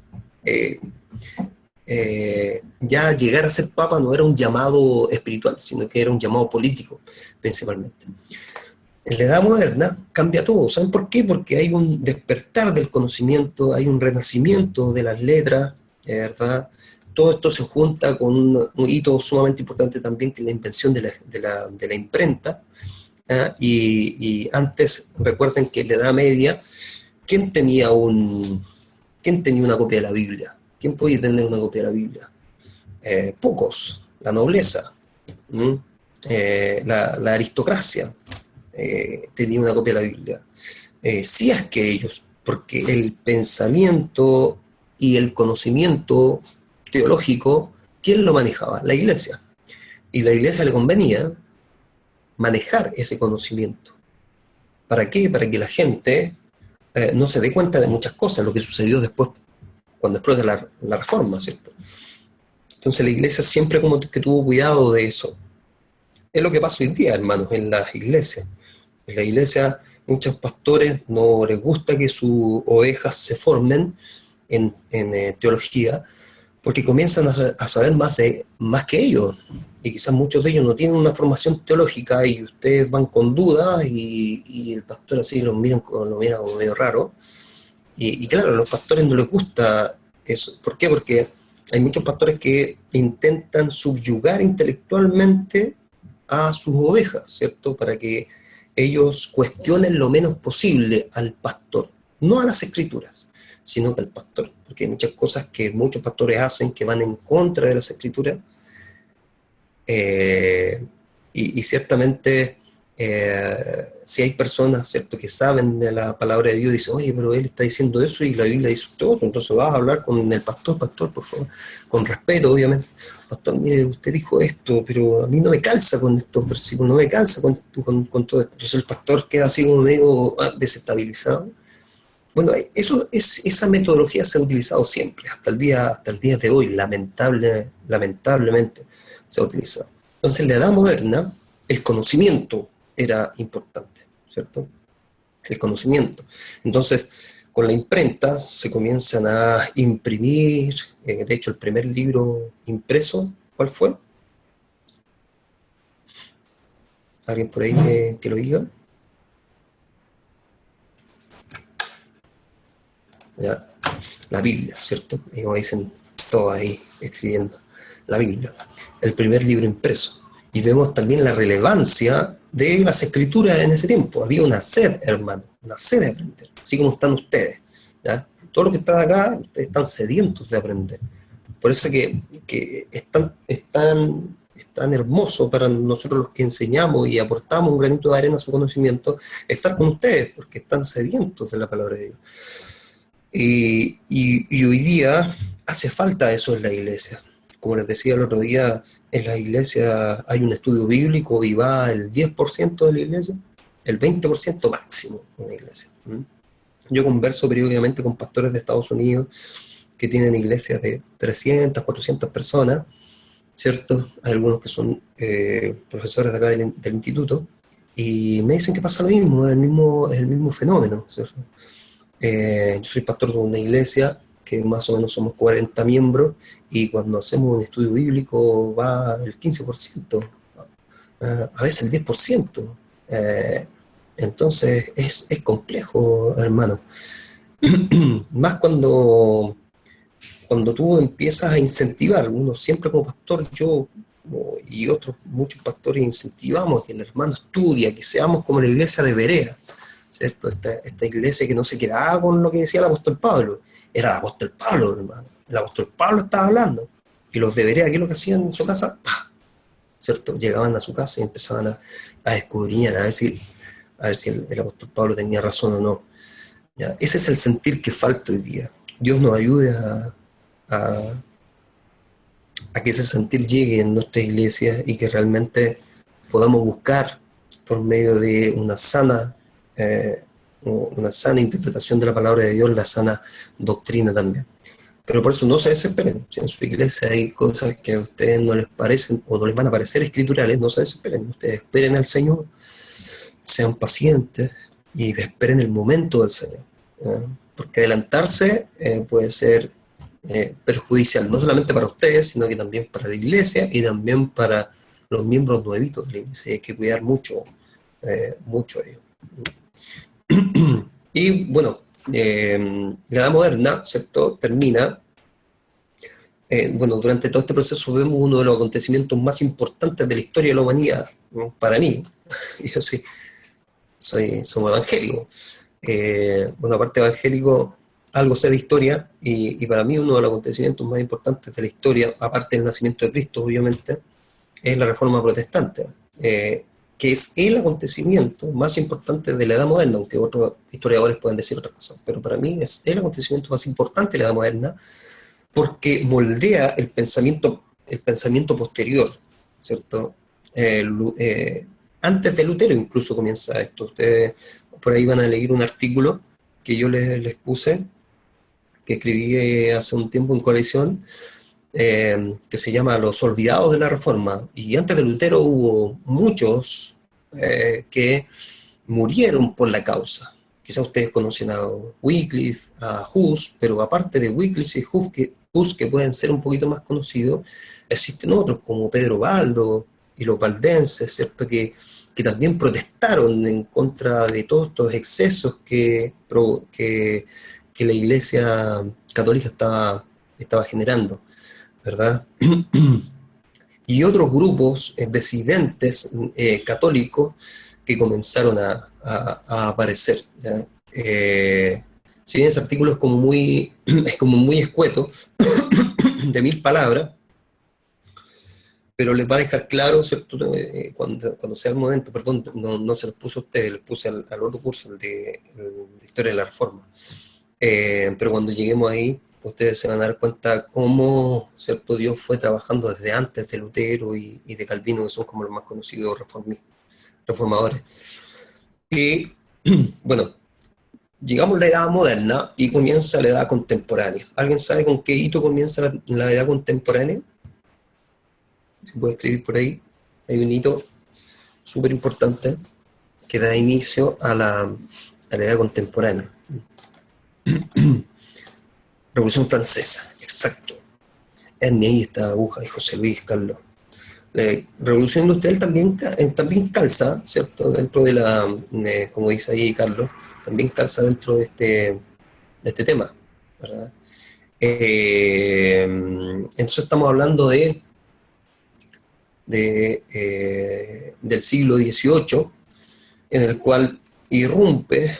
ya llegar a ser papa no era un llamado espiritual, sino que era un llamado político, principalmente. En la Edad Moderna cambia todo. ¿Saben por qué? Porque hay un despertar del conocimiento, hay un renacimiento de las letras, ¿verdad? Todo esto se junta con un hito sumamente importante también, que es la invención de la imprenta. Y antes, recuerden que en la Edad Media, ¿quién tenía una copia de la Biblia? ¿Quién podía tener una copia de la Biblia? Pocos, la nobleza, la aristocracia tenía una copia de la Biblia. Sí es que ellos, porque el pensamiento y el conocimiento teológico, ¿quién lo manejaba? La iglesia. Y la iglesia le convenía manejar ese conocimiento. ¿Para qué? Para que la gente no se dé cuenta de muchas cosas, lo que sucedió después, cuando explota la reforma, ¿cierto? Entonces la iglesia siempre como que tuvo cuidado de eso. Es lo que pasa hoy día, hermanos, en las iglesias. En la iglesia, muchos pastores no les gusta que sus ovejas se formen en teología, porque comienzan a saber más que ellos. Y quizás muchos de ellos no tienen una formación teológica y ustedes van con dudas y el pastor así lo mira como medio raro. Y claro, a los pastores no les gusta eso. ¿Por qué? Porque hay muchos pastores que intentan subyugar intelectualmente a sus ovejas, ¿cierto? Para que ellos cuestionen lo menos posible al pastor, no a las escrituras, sino que al pastor, porque hay muchas cosas que muchos pastores hacen que van en contra de las escrituras, y ciertamente si hay personas, ¿cierto?, que saben de la palabra de Dios, dicen, oye, pero él está diciendo eso y la Biblia dice todo, entonces vas a hablar con el pastor, por favor, con respeto, obviamente. Pastor, mire, usted dijo esto, pero a mí no me calza con estos versículos, no me calza con todo esto. Entonces el pastor queda así como medio desestabilizado. Bueno, esa metodología se ha utilizado siempre, hasta el día de hoy, lamentablemente se ha utilizado. Entonces en la Edad Moderna, el conocimiento era importante, ¿cierto? El conocimiento. Entonces, con la imprenta se comienzan a imprimir, de hecho el primer libro impreso, ¿cuál fue? ¿Alguien por ahí que lo diga? Ya, la Biblia, ¿cierto? Y como dicen todos ahí escribiendo, la Biblia, el primer libro impreso. Y vemos también la relevancia de las escrituras en ese tiempo. Había una sed, hermano, una sed de aprender, así como están ustedes, ¿ya? Todos los que están acá, ustedes están sedientos de aprender. Por eso que es tan hermoso para nosotros los que enseñamos y aportamos un granito de arena a su conocimiento, estar con ustedes, porque están sedientos de la palabra de Dios. Y hoy día hace falta eso en la iglesia. Como les decía el otro día, en la iglesia hay un estudio bíblico y va el 10% de la iglesia, el 20% máximo de la iglesia. Yo converso periódicamente con pastores de Estados Unidos que tienen iglesias de 300, 400 personas, ¿cierto? Hay algunos que son profesores de acá del instituto, y me dicen que pasa lo mismo, es el mismo fenómeno, ¿cierto? Yo soy pastor de una iglesia que más o menos somos 40 miembros, y cuando hacemos un estudio bíblico va el 15%, a veces el 10%. Entonces es complejo, hermano. Más cuando tú empiezas a incentivar, uno siempre como pastor, yo y otros muchos pastores incentivamos que el hermano estudie, que seamos como la iglesia de Berea, ¿cierto? Esta iglesia que no se quedaba con lo que decía el apóstol Pablo. Era el apóstol Pablo, hermano. El apóstol Pablo estaba hablando. Y los de Berea, ¿qué es lo que hacían en su casa? ¡Pah! ¿Cierto? Llegaban a su casa y empezaban a escudriñar, a ver si el apóstol Pablo tenía razón o no. ¿ya? Ese es el sentir que falta hoy día. Dios nos ayude a que ese sentir llegue en nuestra iglesia y que realmente podamos buscar por medio de una sana interpretación de la palabra de Dios, la sana doctrina también. Pero por eso no se desesperen. Si en su iglesia hay cosas que a ustedes no les parecen o no les van a parecer escriturales, no se desesperen. Ustedes esperen al Señor, sean pacientes y esperen el momento del Señor. Porque adelantarse puede ser perjudicial, no solamente para ustedes, sino que también para la iglesia y también para los miembros nuevitos de la iglesia. Hay que cuidar mucho ello. Y bueno, la Edad Moderna, ¿cierto?, termina, bueno, durante todo este proceso vemos uno de los acontecimientos más importantes de la historia de la humanidad, ¿no? Para mí, yo somos evangélicos, bueno, aparte evangélico, algo sé de historia, y para mí uno de los acontecimientos más importantes de la historia, aparte del nacimiento de Cristo, obviamente, es la Reforma Protestante, que es el acontecimiento más importante de la Edad Moderna, aunque otros historiadores pueden decir otras cosas, pero para mí es el acontecimiento más importante de la Edad Moderna, porque moldea el pensamiento posterior, ¿cierto? Antes de Lutero incluso comienza esto. Ustedes por ahí van a leer un artículo que yo les puse, que escribí hace un tiempo en Coalición, que se llama Los Olvidados de la Reforma, y antes de Lutero hubo muchos que murieron por la causa. Quizás ustedes conocen a Wycliffe, a Hus, pero aparte de Wycliffe y Hus, que pueden ser un poquito más conocidos, existen otros como Pedro Baldo y los valdenses, ¿cierto?, que también protestaron en contra de todos estos excesos que la Iglesia Católica estaba generando, ¿verdad? Y otros grupos disidentes católicos que comenzaron a aparecer, ¿ya? Si bien ese artículo es como muy escueto, de 1000 palabras, pero les va a dejar claro, ¿cierto? Cuando sea el momento, perdón, no se los puse a ustedes, les puse al otro curso, el de Historia de la Reforma. Pero cuando lleguemos ahí, ustedes se van a dar cuenta cómo, ¿cierto?, Dios fue trabajando desde antes de Lutero y de Calvino, que son como los más conocidos reformadores. Y, bueno, llegamos a la Edad Moderna y comienza la Edad Contemporánea. ¿Alguien sabe con qué hito comienza la Edad Contemporánea? Se puede escribir por ahí. Hay un hito súper importante que da inicio a la Edad Contemporánea. Revolución Francesa, exacto. Ahí está Aguja y José Luis Carlos. La Revolución Industrial también calza, ¿cierto?, dentro de la, como dice ahí Carlos, también calza dentro de este tema, ¿verdad? Entonces estamos hablando del siglo XVIII, en el cual irrumpe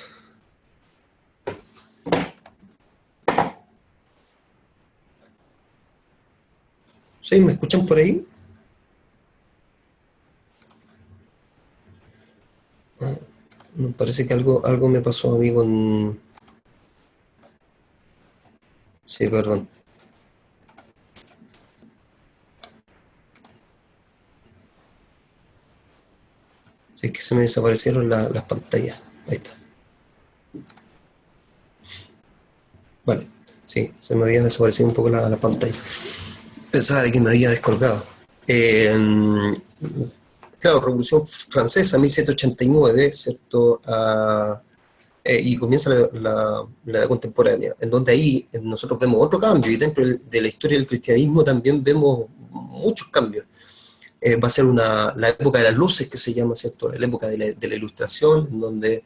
¿sí? ¿Me escuchan por ahí? Me parece que algo me pasó a mí con... Sí, perdón. Sí, es que se me desaparecieron las pantallas. Ahí está. Vale, sí, se me había desaparecido un poco la pantalla. Pensaba de que me había descolgado. Claro, Revolución Francesa, 1789, ¿cierto? Y comienza la Edad Contemporánea, en donde ahí nosotros vemos otro cambio, y dentro de la historia del cristianismo también vemos muchos cambios. Va a ser la época de las luces, que se llama, ¿cierto?, la época de la Ilustración, en donde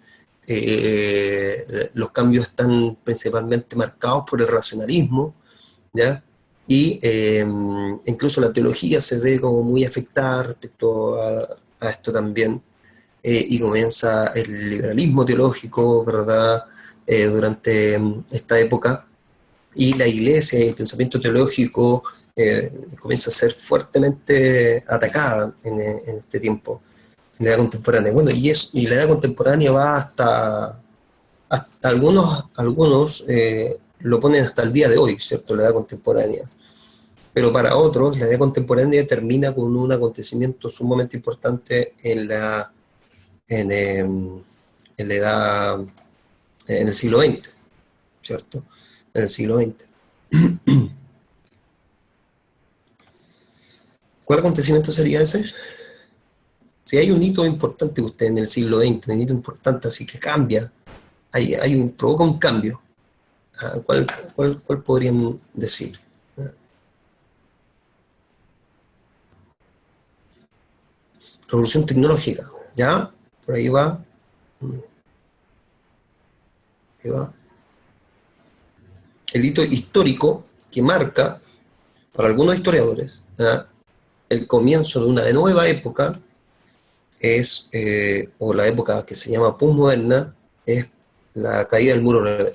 los cambios están principalmente marcados por el racionalismo, ¿ya? Y incluso la teología se ve como muy afectada respecto a esto también, y comienza el liberalismo teológico, ¿verdad?, durante esta época, y la iglesia y el pensamiento teológico comienza a ser fuertemente atacada en este tiempo, en la edad contemporánea. Bueno, y la edad contemporánea va hasta Algunos lo ponen hasta el día de hoy, ¿cierto? La edad contemporánea. Pero para otros, la edad contemporánea termina con un acontecimiento sumamente importante en la edad, en el siglo XX, ¿cierto? En el siglo XX. ¿Cuál acontecimiento sería ese? Si hay un hito importante usted en el siglo XX, un hito importante así que cambia, provoca un cambio, ¿cuál podrían decir? Revolución tecnológica, ¿ya? Por ahí va. Ahí va. El hito histórico que marca, para algunos historiadores, ¿ya?, el comienzo de una nueva época o la época que se llama posmoderna, es la caída del muro de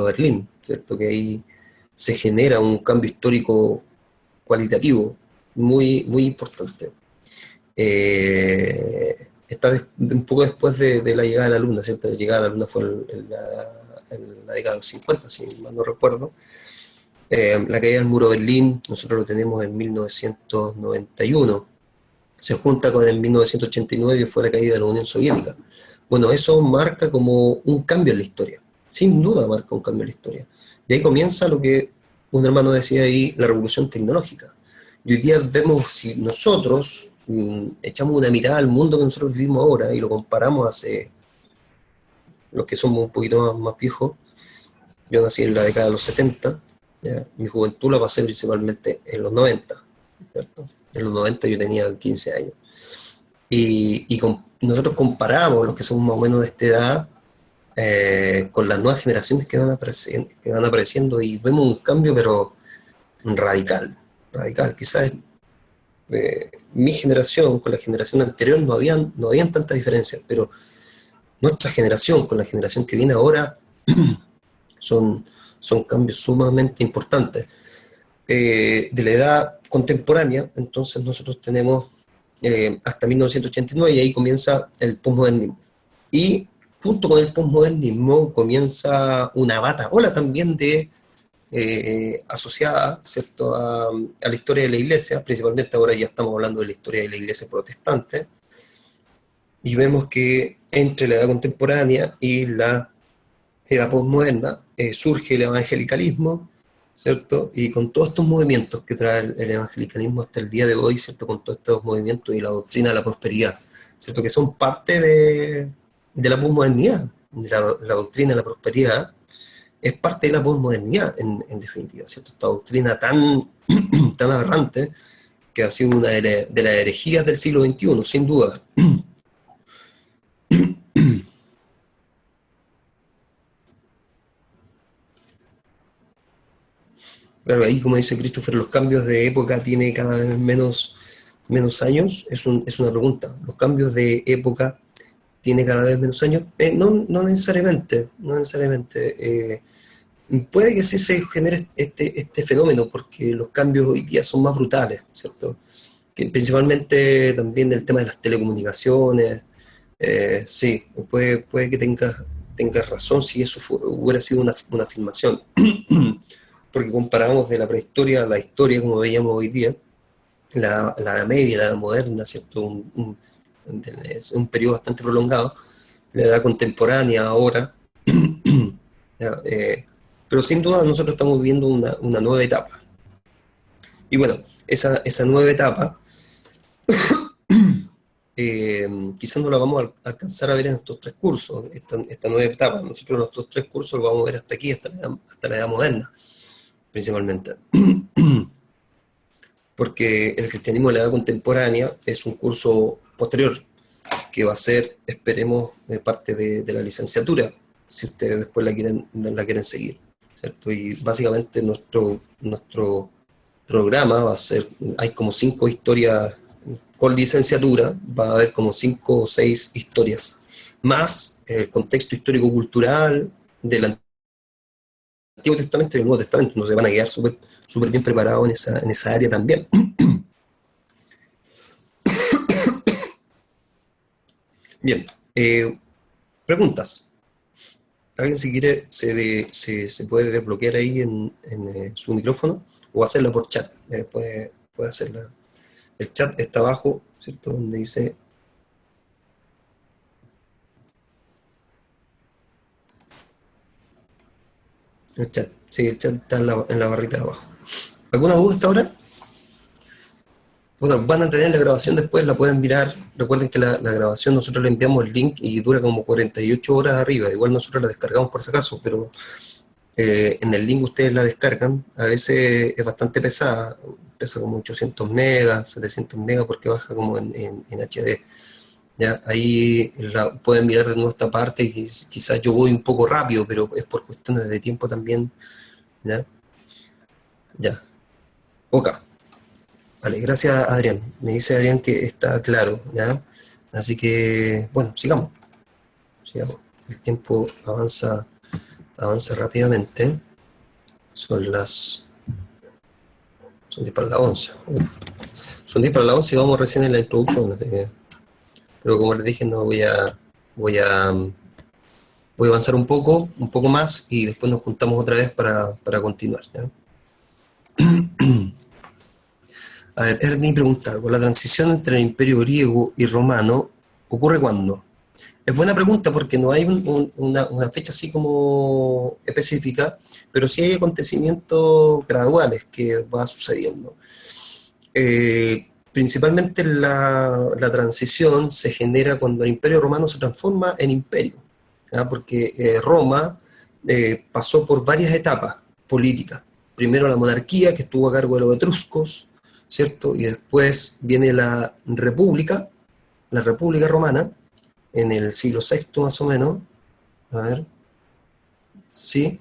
Berlín, ¿cierto? Que ahí se genera un cambio histórico cualitativo muy, muy importante. Está un poco después de la llegada de la Luna, ¿cierto? La llegada de la Luna fue en la década de los 50, si mal no recuerdo. La caída del muro de Berlín, nosotros lo tenemos en 1991. Se junta con el 1989, que fue la caída de la Unión Soviética. Bueno, eso marca como un cambio en la historia. Sin duda marca un cambio en la historia. Y ahí comienza lo que un hermano decía ahí, la revolución tecnológica. Y hoy día vemos, si nosotros echamos una mirada al mundo que nosotros vivimos ahora y lo comparamos hace, los que somos un poquito más viejos, yo nací en la década de los 70, ¿ya? Mi juventud la pasé principalmente en los 90, ¿cierto? En los 90 yo tenía 15 años. Nosotros comparamos los que somos más o menos de esta edad con las nuevas generaciones que van apareciendo y vemos un cambio, pero radical. Quizás mi generación con la generación anterior no habían tantas diferencias, pero nuestra generación con la generación que viene ahora son cambios sumamente importantes. De la edad contemporánea, entonces nosotros tenemos hasta 1989 y ahí comienza el posmodernismo. Y junto con el posmodernismo comienza una batahola también asociada, ¿cierto?, a la historia de la Iglesia, principalmente ahora ya estamos hablando de la historia de la Iglesia protestante, y vemos que entre la edad contemporánea y la edad posmoderna surge el evangelicalismo, ¿cierto? Y con todos estos movimientos que trae el evangelicalismo hasta el día de hoy, ¿cierto? Con todos estos movimientos y la doctrina de la prosperidad, ¿cierto? Que son parte de la posmodernidad. La doctrina de la prosperidad es parte de la posmodernidad, en definitiva, ¿cierto? Esta doctrina tan aberrante que ha sido una de las herejías del siglo XXI, sin duda. Claro, ahí, como dice Christopher, los cambios de época tiene cada vez menos años. Es una pregunta. ¿Los cambios de época tiene cada vez menos años? No necesariamente. Puede que sí se genere este fenómeno, porque los cambios hoy día son más brutales, ¿cierto? Que principalmente también el tema de las telecomunicaciones. Sí, puede que tengas razón si eso hubiera sido una afirmación. Porque comparamos de la prehistoria a la historia como veíamos hoy día, la Edad Media, la Edad Moderna, ¿cierto? Es un periodo bastante prolongado, la Edad Contemporánea ahora, pero sin duda nosotros estamos viviendo una nueva etapa. Y bueno, esa nueva etapa quizás no la vamos a alcanzar a ver en estos 3 cursos, esta nueva etapa. Nosotros en estos 3 cursos lo vamos a ver hasta aquí, hasta la Edad Moderna, principalmente. Porque el cristianismo de la edad contemporánea es un curso posterior, que va a ser, esperemos, parte de la licenciatura, si ustedes después la quieren seguir, ¿cierto? Y básicamente nuestro programa va a ser, hay como 5 historias con licenciatura, va a haber como 5 o 6 historias, más el contexto histórico-cultural del Antiguo Testamento y el Nuevo Testamento. Nos van a quedar súper bien preparados en esa área también. Bien, preguntas. alguien si quiere se puede desbloquear ahí en su micrófono o hacerlo por chat. Puede hacerla. El chat está abajo, ¿cierto? Donde dice... El chat. Sí, el chat está en la barrita de abajo. ¿Alguna duda hasta ahora? Bueno, van a tener la grabación después, la pueden mirar. Recuerden que la grabación nosotros le enviamos el link y dura como 48 horas arriba. Igual nosotros la descargamos por si acaso, pero en el link ustedes la descargan. A veces es bastante pesada, pesa como 800 megas, 700 megas porque baja como en HD. ¿Ya? Ahí la pueden mirar de nuevo esta parte y quizás yo voy un poco rápido, pero es por cuestiones de tiempo también. ¿Ya? Ya. Ok. Vale, gracias Adrián. Me dice Adrián que está claro, ¿ya? Así que, bueno, sigamos. El tiempo avanza rápidamente. Son 10 para las 11. Son 10 para las 11 y vamos recién en la introducción. Así que, pero como les dije, no voy a avanzar un poco más y después nos juntamos otra vez para continuar, ¿ya? A ver, Ernie pregunta, ¿la transición entre el imperio griego y romano ocurre cuándo? Es buena pregunta porque no hay una fecha así como específica, pero sí hay acontecimientos graduales que va sucediendo. Principalmente la transición se genera cuando el imperio romano se transforma en imperio, ¿ya? Porque Roma pasó por varias etapas políticas. Primero la monarquía, que estuvo a cargo de los etruscos, ¿cierto? Y después viene la República Romana, en el siglo VI más o menos. A ver, sí.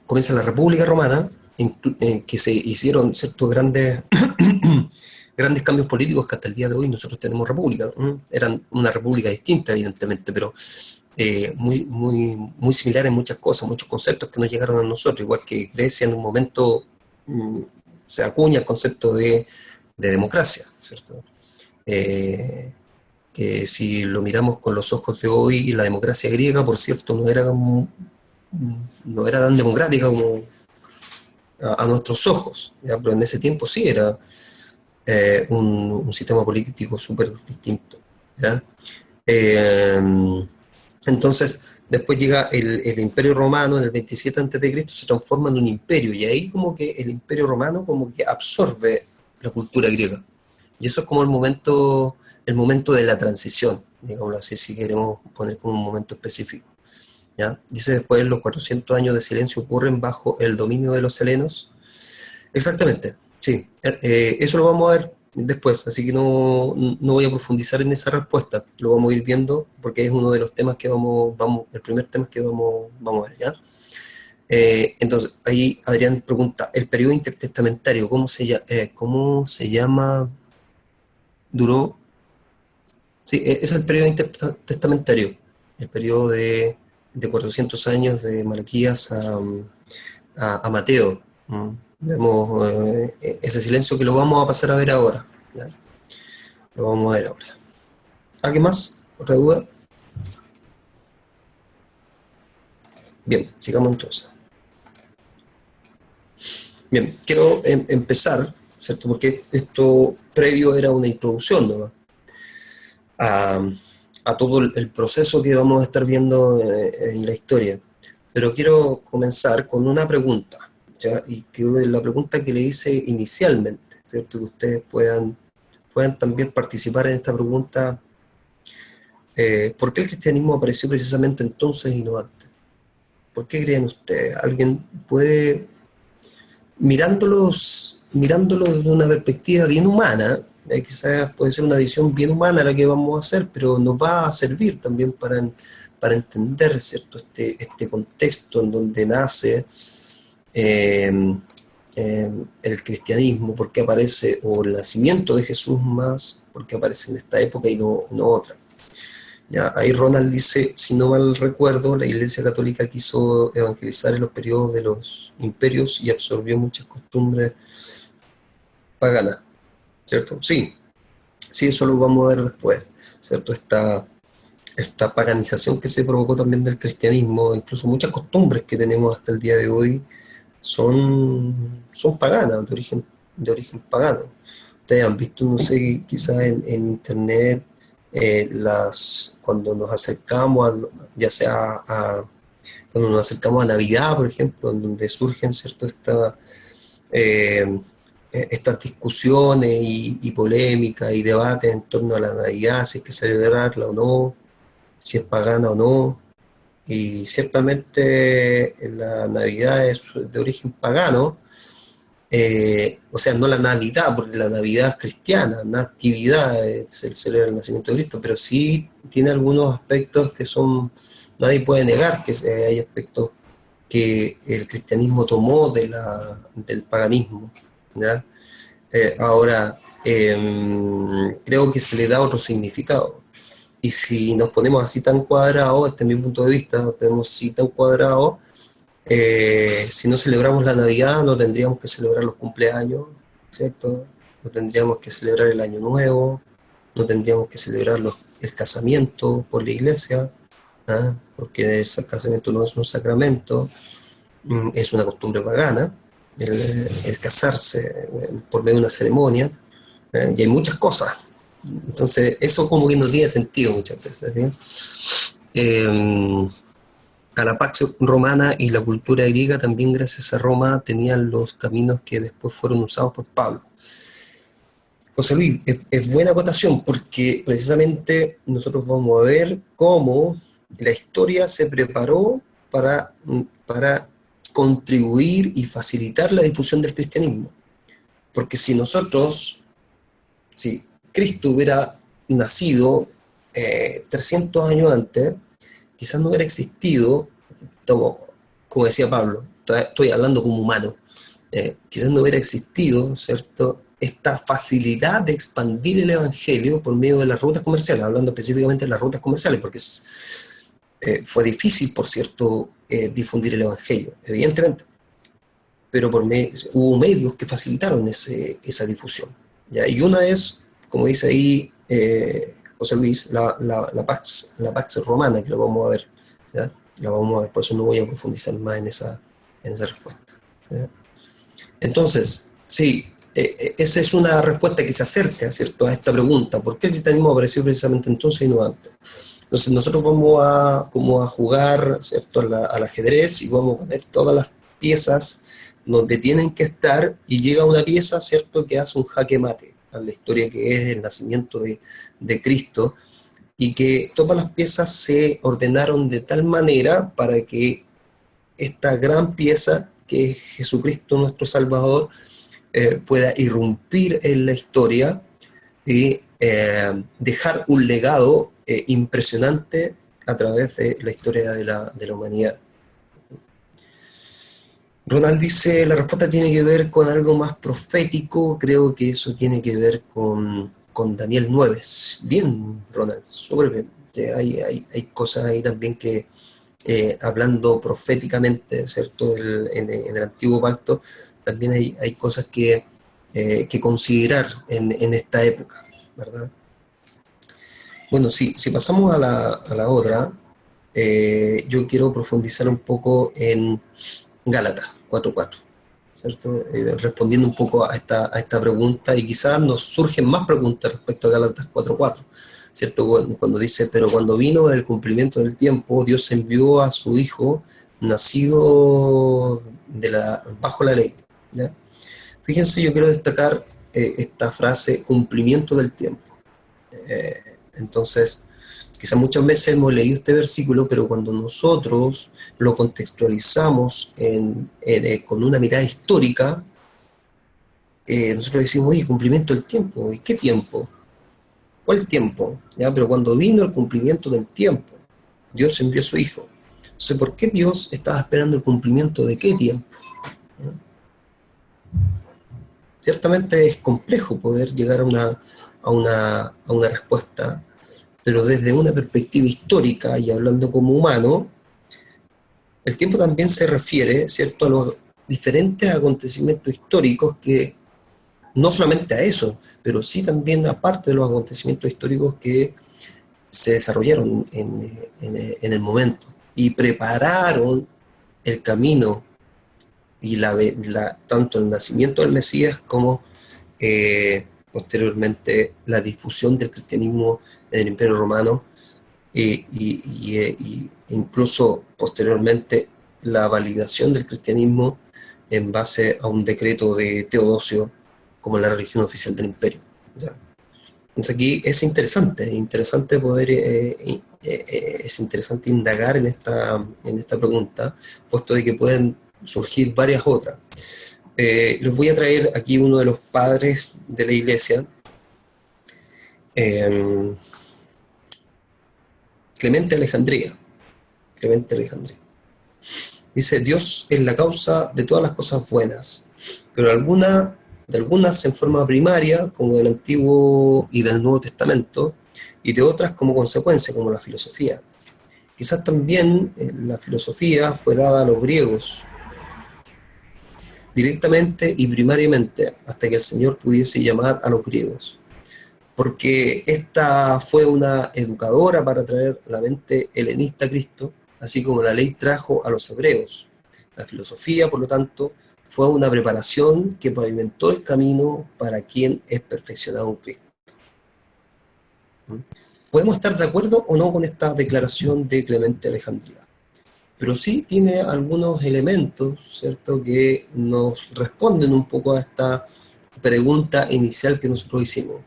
Comienza la República Romana, en que se hicieron ciertos grandes cambios políticos que hasta el día de hoy nosotros tenemos república. Eran una república distinta, evidentemente, pero muy similar en muchas cosas, muchos conceptos que nos llegaron a nosotros, igual que Grecia en un momento se acuña el concepto de democracia, ¿cierto? Que si lo miramos con los ojos de hoy, la democracia griega, por cierto, no era tan democrática como a nuestros ojos, ¿ya? Pero en ese tiempo sí era un sistema político súper distinto, ¿ya? Entonces, después llega el Imperio Romano en el 27 a.C., se transforma en un imperio, y ahí como que el Imperio Romano como que absorbe la cultura griega. Y eso es como el momento de la transición, digámoslo así, si queremos poner como un momento específico, ¿ya? Dice después, los 400 años de silencio ocurren bajo el dominio de los helenos. Exactamente, sí. Eso lo vamos a ver después, así que no voy a profundizar en esa respuesta, lo vamos a ir viendo porque es uno de los temas que el primer tema que vamos a ver, ¿ya? Entonces, ahí Adrián pregunta, ¿el periodo intertestamentario cómo se llama? ¿Duró? Sí, es el periodo intertestamentario, el periodo de 400 años de Malaquías a Mateo. Vemos ese silencio que lo vamos a pasar a ver ahora, ¿ya? Lo vamos a ver ahora. ¿Alguien más? ¿Otra duda? Bien, sigamos entonces. Bien, quiero empezar, ¿cierto? Porque esto previo era una introducción, ¿no? A todo el proceso que vamos a estar viendo en la historia. Pero quiero comenzar con una pregunta, ¿ya? Y que es la pregunta que le hice inicialmente, ¿cierto? Que ustedes puedan también participar en esta pregunta. ¿Por qué el cristianismo apareció precisamente entonces y no antes? ¿Por qué creen ustedes? ¿Alguien puede, mirándolo desde una perspectiva bien humana, quizás puede ser una visión bien humana la que vamos a hacer, pero nos va a servir también para entender, ¿cierto? Este contexto en donde nace el cristianismo, por qué aparece, o el nacimiento de Jesús más, por qué aparece en esta época y no otra. Ya, ahí Ronald dice, si no mal recuerdo, la Iglesia Católica quiso evangelizar en los periodos de los imperios y absorbió muchas costumbres paganas, ¿cierto? Sí, eso lo vamos a ver después, ¿cierto? esta paganización que se provocó también del cristianismo, incluso muchas costumbres que tenemos hasta el día de hoy, son paganas, de origen pagano. Ustedes han visto, no sé, quizás en internet, cuando nos acercamos, ya sea cuando nos acercamos a Navidad, por ejemplo, en donde surgen, ¿cierto?, estas discusiones y polémicas y debates en torno a la Navidad, si hay que celebrarla o no, si es pagana o no. Y ciertamente la Navidad es de origen pagano, o sea, no la Navidad, porque la Navidad es cristiana, Natividad, se celebra el nacimiento de Cristo, pero sí tiene algunos aspectos que nadie puede negar que hay aspectos que el cristianismo tomó del paganismo, ¿ya? Ahora, creo que se le da otro significado. Y si nos ponemos así tan cuadrados, este es mi punto de vista, nos ponemos así tan cuadrados, si no celebramos la Navidad, no tendríamos que celebrar los cumpleaños, ¿cierto? No tendríamos que celebrar el Año Nuevo, no tendríamos que celebrar el casamiento por la iglesia, ¿ah? Porque el casamiento no es un sacramento, es una costumbre pagana, el casarse por medio de una ceremonia, y hay muchas cosas. Entonces, eso como que no tiene sentido muchas veces, ¿sí? A la Pax Romana y la cultura griega también, gracias a Roma, tenían los caminos que después fueron usados por Pablo. José Luis, es buena acotación, porque precisamente nosotros vamos a ver cómo la historia se preparó para contribuir y facilitar la difusión del cristianismo. Porque si Cristo hubiera nacido 300 años antes, quizás no hubiera existido, como decía Pablo, estoy hablando como humano, quizás no hubiera existido, ¿cierto?, esta facilidad de expandir el evangelio por medio de las rutas comerciales, hablando específicamente de las rutas comerciales, porque fue difícil, por cierto, difundir el evangelio, evidentemente, pero hubo medios que facilitaron esa difusión, ¿ya? Y una es, como dice ahí José Luis, la Pax Romana, que lo vamos a ver, ¿ya? La vamos a ver, por eso no voy a profundizar más en esa respuesta, ¿ya? Entonces, sí, esa es una respuesta que se acerca, ¿cierto?, a esta pregunta: ¿por qué el cristianismo apareció precisamente entonces y no antes? Entonces nosotros vamos a jugar, ¿cierto?, al ajedrez, y vamos a poner todas las piezas donde tienen que estar, y llega una pieza, ¿cierto?, que hace un jaque mate a la historia que es el nacimiento de Cristo, y que todas las piezas se ordenaron de tal manera para que esta gran pieza, que es Jesucristo nuestro Salvador, pueda irrumpir en la historia y dejar un legado impresionante a través de la historia de la humanidad. Ronald dice, la respuesta tiene que ver con algo más profético. Creo que eso tiene que ver con Daniel 9. Bien, Ronald, súper bien. Hay cosas ahí también que, hablando proféticamente, ¿cierto?, en el Antiguo Pacto, también hay cosas que considerar en esta época, ¿verdad? Bueno, si pasamos a la otra, yo quiero profundizar un poco en Gálatas 4:4, ¿cierto? Respondiendo un poco a esta pregunta, y quizás nos surgen más preguntas respecto a Gálatas 4:4, ¿cierto? Cuando dice, pero cuando vino el cumplimiento del tiempo, Dios envió a su Hijo, nacido bajo la ley, ¿ya? Fíjense, yo quiero destacar esta frase, cumplimiento del tiempo. Entonces, quizás muchas veces hemos leído este versículo, pero cuando nosotros lo contextualizamos con una mirada histórica, nosotros decimos, oye, cumplimiento del tiempo. ¿Y qué tiempo? ¿Cuál tiempo? ¿Ya? Pero cuando vino el cumplimiento del tiempo, Dios envió a su Hijo. Entonces, ¿por qué Dios estaba esperando el cumplimiento de qué tiempo? Ciertamente es complejo poder llegar a una respuesta, pero desde una perspectiva histórica y hablando como humano, el tiempo también se refiere, ¿cierto?, a los diferentes acontecimientos históricos, que no solamente a eso, pero sí también aparte de los acontecimientos históricos que se desarrollaron en el momento y prepararon el camino y tanto el nacimiento del Mesías como posteriormente la difusión del cristianismo en el Imperio Romano y incluso posteriormente la validación del cristianismo en base a un decreto de Teodosio como la religión oficial del imperio. ¿Ya? Entonces aquí es interesante poder, es interesante indagar en esta pregunta, puesto de que pueden surgir varias otras. Les voy a traer aquí uno de los padres de la iglesia, Clemente Alejandría. Dice: Dios es la causa de todas las cosas buenas, pero de algunas en forma primaria, como del Antiguo y del Nuevo Testamento, y de otras como consecuencia, como la filosofía. Quizás también la filosofía fue dada a los griegos, directamente y primariamente, hasta que el Señor pudiese llamar a los griegos, porque esta fue una educadora para traer la mente helenista a Cristo, así como la ley trajo a los hebreos. La filosofía, por lo tanto, fue una preparación que pavimentó el camino para quien es perfeccionado en Cristo. Podemos estar de acuerdo o no con esta declaración de Clemente Alejandría, pero sí tiene algunos elementos, ¿cierto?, que nos responden un poco a esta pregunta inicial que nosotros hicimos.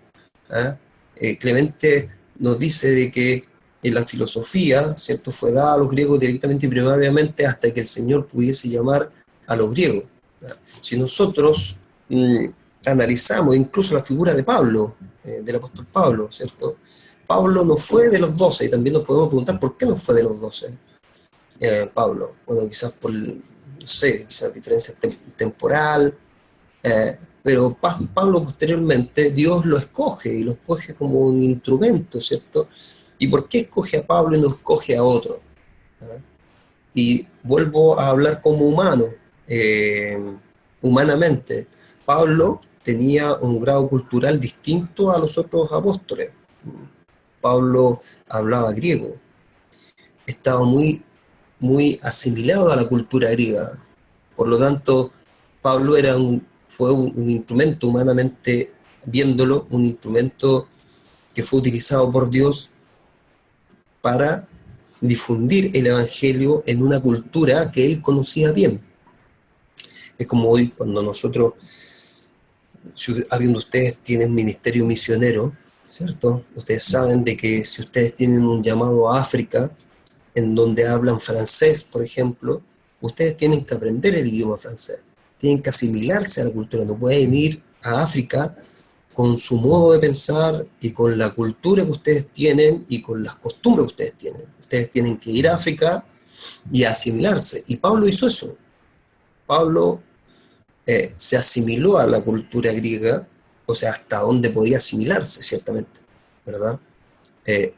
Clemente nos dice de que la filosofía, ¿cierto?, fue dada a los griegos directamente y primariamente hasta que el Señor pudiese llamar a los griegos. Si nosotros analizamos incluso la figura de Pablo, del apóstol Pablo, ¿cierto? Pablo no fue de los 12, y también nos podemos preguntar por qué no fue de los 12. Pablo, bueno, quizás por, no sé, quizás diferencia temporal, pero Pablo posteriormente, Dios lo escoge, y lo escoge como un instrumento, ¿cierto? ¿Y por qué escoge a Pablo y no escoge a otro? Y vuelvo a hablar como humano, humanamente. Pablo tenía un grado cultural distinto a los otros apóstoles. Pablo hablaba griego, estaba muy asimilado a la cultura griega. Por lo tanto, Pablo fue un instrumento, humanamente viéndolo, un instrumento que fue utilizado por Dios para difundir el Evangelio en una cultura que él conocía bien. Es como hoy cuando nosotros, si alguien de ustedes tiene un ministerio misionero, ¿cierto? Ustedes saben de que si ustedes tienen un llamado a África, en donde hablan francés, por ejemplo, ustedes tienen que aprender el idioma francés, tienen que asimilarse a la cultura, no pueden ir a África con su modo de pensar y con la cultura que ustedes tienen y con las costumbres que ustedes tienen. Ustedes tienen que ir a África y asimilarse, y Pablo hizo eso. Pablo se asimiló a la cultura griega, o sea, hasta donde podía asimilarse, ciertamente, ¿verdad?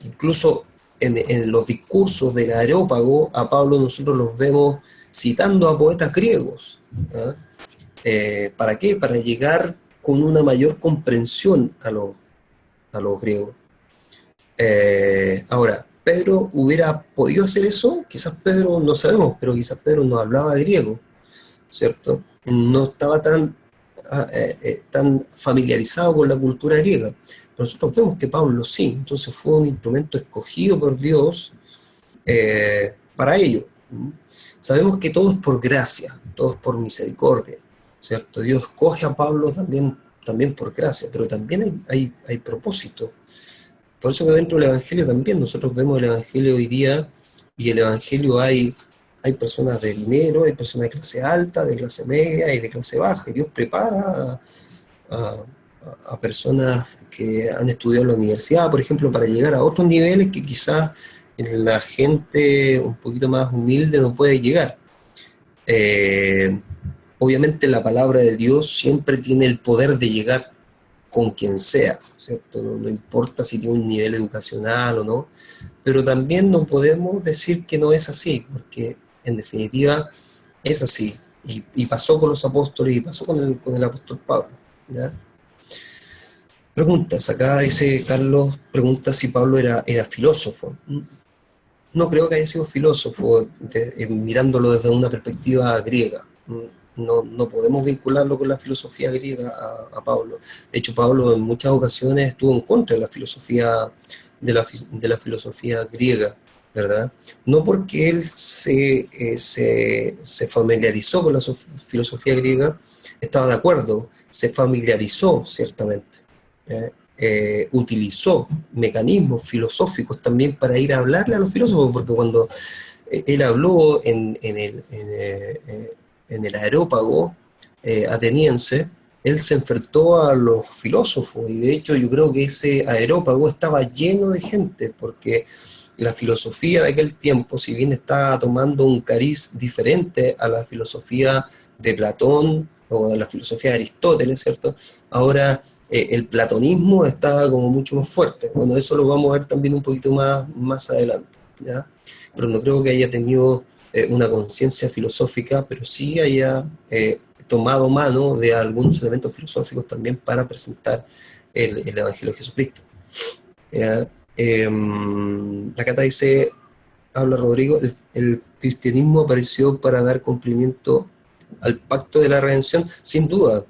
Incluso en los discursos del Areópago, a Pablo nosotros los vemos citando a poetas griegos. ¿Para qué? Para llegar con una mayor comprensión a los griegos. Ahora, ¿Pedro hubiera podido hacer eso? Quizás Pedro, no sabemos, pero quizás Pedro no hablaba griego, ¿cierto? No estaba tan familiarizado con la cultura griega. Pero nosotros vemos que Pablo sí, entonces fue un instrumento escogido por Dios para ello. Sabemos que todo es por gracia, todo es por misericordia, ¿cierto? Dios escoge a Pablo también por gracia, pero también hay propósito. Por eso que dentro del Evangelio también nosotros vemos el Evangelio hoy día, y el Evangelio hay personas de dinero, hay personas de clase alta, de clase media y de clase baja, y Dios prepara a personas que han estudiado en la universidad, por ejemplo, para llegar a otros niveles que quizás la gente un poquito más humilde no puede llegar. Obviamente la palabra de Dios siempre tiene el poder de llegar con quien sea, ¿cierto? No importa si tiene un nivel educacional o no, pero también no podemos decir que no es así, porque en definitiva es así, y pasó con los apóstoles, y pasó con el apóstol Pablo, ¿ya? Preguntas, acá dice Carlos, pregunta si Pablo era filósofo. No creo que haya sido filósofo, mirándolo desde una perspectiva griega. No podemos vincularlo con la filosofía griega a Pablo. De hecho, Pablo en muchas ocasiones estuvo en contra de la filosofía, de la filosofía griega, ¿verdad? No porque él se familiarizó con la filosofía griega, estaba de acuerdo, se familiarizó ciertamente. Utilizó mecanismos filosóficos también para ir a hablarle a los filósofos, porque cuando él habló en el Areópago ateniense, él se enfrentó a los filósofos, y de hecho yo creo que ese Areópago estaba lleno de gente, porque la filosofía de aquel tiempo, si bien estaba tomando un cariz diferente a la filosofía de Platón o de la filosofía de Aristóteles, ¿cierto? Ahora el platonismo estaba como mucho más fuerte. Bueno, eso lo vamos a ver también un poquito más adelante, ¿ya? Pero no creo que haya tenido una conciencia filosófica, pero sí haya tomado mano de algunos elementos filosóficos también para presentar el Evangelio de Jesucristo. La Cata dice, habla Rodrigo, el cristianismo apareció para dar cumplimiento al pacto de la redención. Sin duda,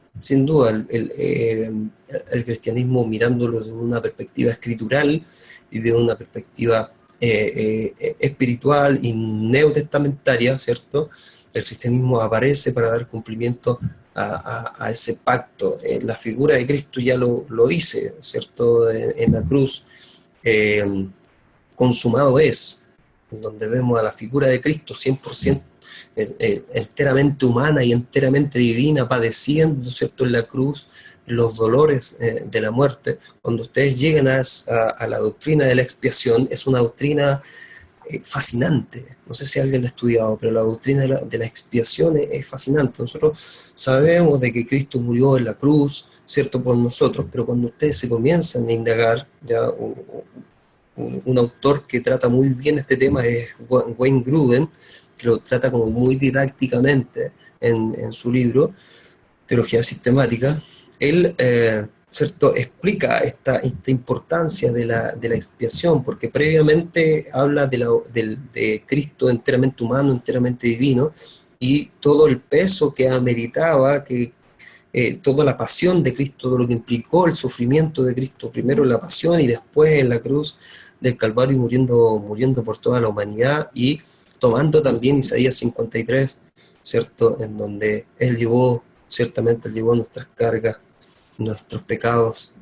el cristianismo, mirándolo desde una perspectiva escritural y de una perspectiva espiritual y neotestamentaria, ¿cierto? El cristianismo aparece para dar cumplimiento a ese pacto. La figura de Cristo ya lo dice, ¿cierto? En la cruz, consumado es, donde vemos a la figura de Cristo 100% enteramente humana y enteramente divina, padeciendo, ¿cierto?, en la cruz los dolores de la muerte. Cuando ustedes llegan a la doctrina de la expiación, es una doctrina fascinante. No sé si alguien lo ha estudiado, pero la doctrina de la expiación es fascinante. Nosotros sabemos de que Cristo murió en la cruz, ¿cierto?, por nosotros, pero cuando ustedes se comienzan a indagar, ya un autor que trata muy bien este tema es Wayne Grudem, que lo trata como muy didácticamente en su libro, Teología Sistemática. Él, ¿cierto?, explica esta importancia de la expiación, porque previamente habla de Cristo enteramente humano, enteramente divino, y todo el peso que ameritaba, toda la pasión de Cristo, todo lo que implicó el sufrimiento de Cristo, primero en la pasión y después en la cruz del Calvario, muriendo por toda la humanidad, y tomando también Isaías 53, ¿cierto?, en donde Él llevó nuestras cargas, nuestros pecados,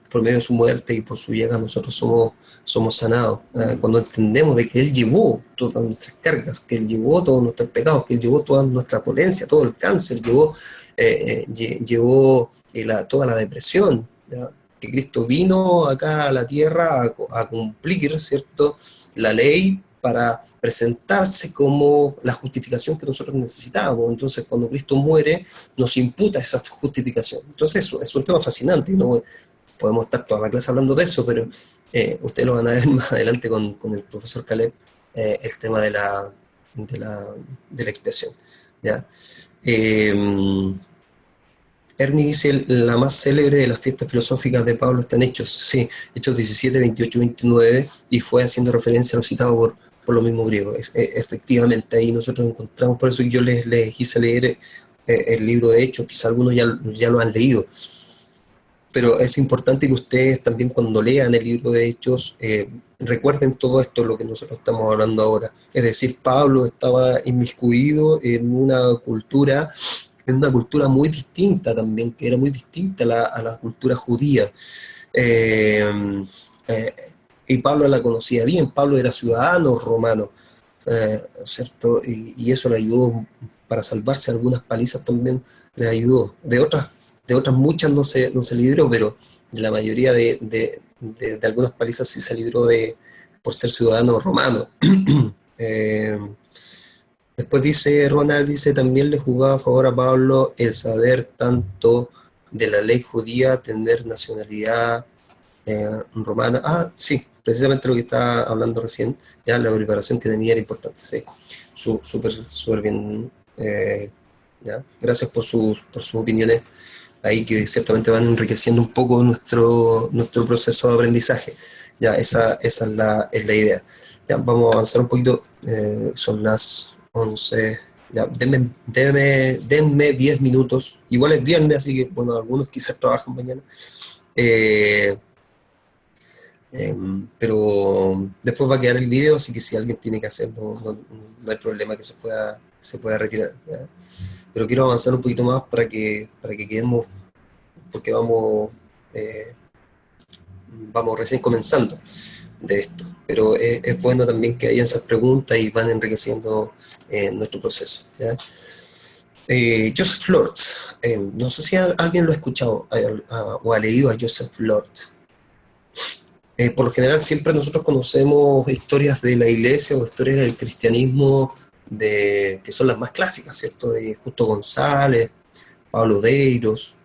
por medio de su muerte y por su llegada nosotros somos sanados. Cuando entendemos de que Él llevó todas nuestras cargas, que Él llevó todos nuestros pecados, que Él llevó toda nuestra dolencia, todo el cáncer, llevó toda la depresión, ¿ya?, que Cristo vino acá a la tierra a cumplir, ¿cierto?, la ley, para presentarse como la justificación que nosotros necesitábamos. Entonces, cuando Cristo muere, nos imputa esa justificación. Entonces, eso es un tema fascinante, ¿no? Podemos estar toda la clase hablando de eso, pero ustedes lo van a ver más adelante con el profesor Caleb, el tema de la expiación, ¿ya? Ernie dice, la más célebre de las fiestas filosóficas de Pablo está en Hechos, sí, Hechos 17, 28, 29, y fue haciendo referencia a lo citado por los mismos griegos. Efectivamente, ahí nosotros encontramos, por eso yo les quise leer el libro de Hechos, quizá algunos ya lo han leído, pero es importante que ustedes también, cuando lean el libro de Hechos, recuerden todo esto, lo que nosotros estamos hablando ahora. Es decir, Pablo estaba inmiscuido en una cultura muy distinta también, que era muy distinta a la cultura judía. Y Pablo la conocía bien. Pablo era ciudadano romano, ¿cierto? Y eso le ayudó para salvarse. Algunas palizas también le ayudó. De otras muchas no se libró, pero de la mayoría de algunas palizas sí se libró por ser ciudadano romano. Después dice Ronald, también le jugaba a favor a Pablo el saber tanto de la ley judía, tener nacionalidad romana. Sí, precisamente lo que estaba hablando recién, ya la preparación que tenía era importante, sí. Súper bien ¿ya? Gracias por sus opiniones ahí que ciertamente van enriqueciendo un poco nuestro proceso de aprendizaje. Ya, esa es la idea. Ya, vamos a avanzar un poquito, son las 11, ya, denme 10 minutos, igual es viernes, así que, bueno, algunos quizás trabajan mañana, pero después va a quedar el video, así que si alguien tiene que hacerlo, no hay problema que se pueda retirar, ¿ya? Pero quiero avanzar un poquito más para que quedemos, porque vamos recién comenzando de esto, pero es bueno también que hayan esas preguntas y van enriqueciendo nuestro proceso, ¿ya? Joseph Lortz, no sé si alguien lo ha escuchado o ha leído a Joseph Lortz. Por lo general siempre nosotros conocemos historias de la iglesia o historias del cristianismo que son las más clásicas, ¿cierto? De Justo González, Pablo Deiros,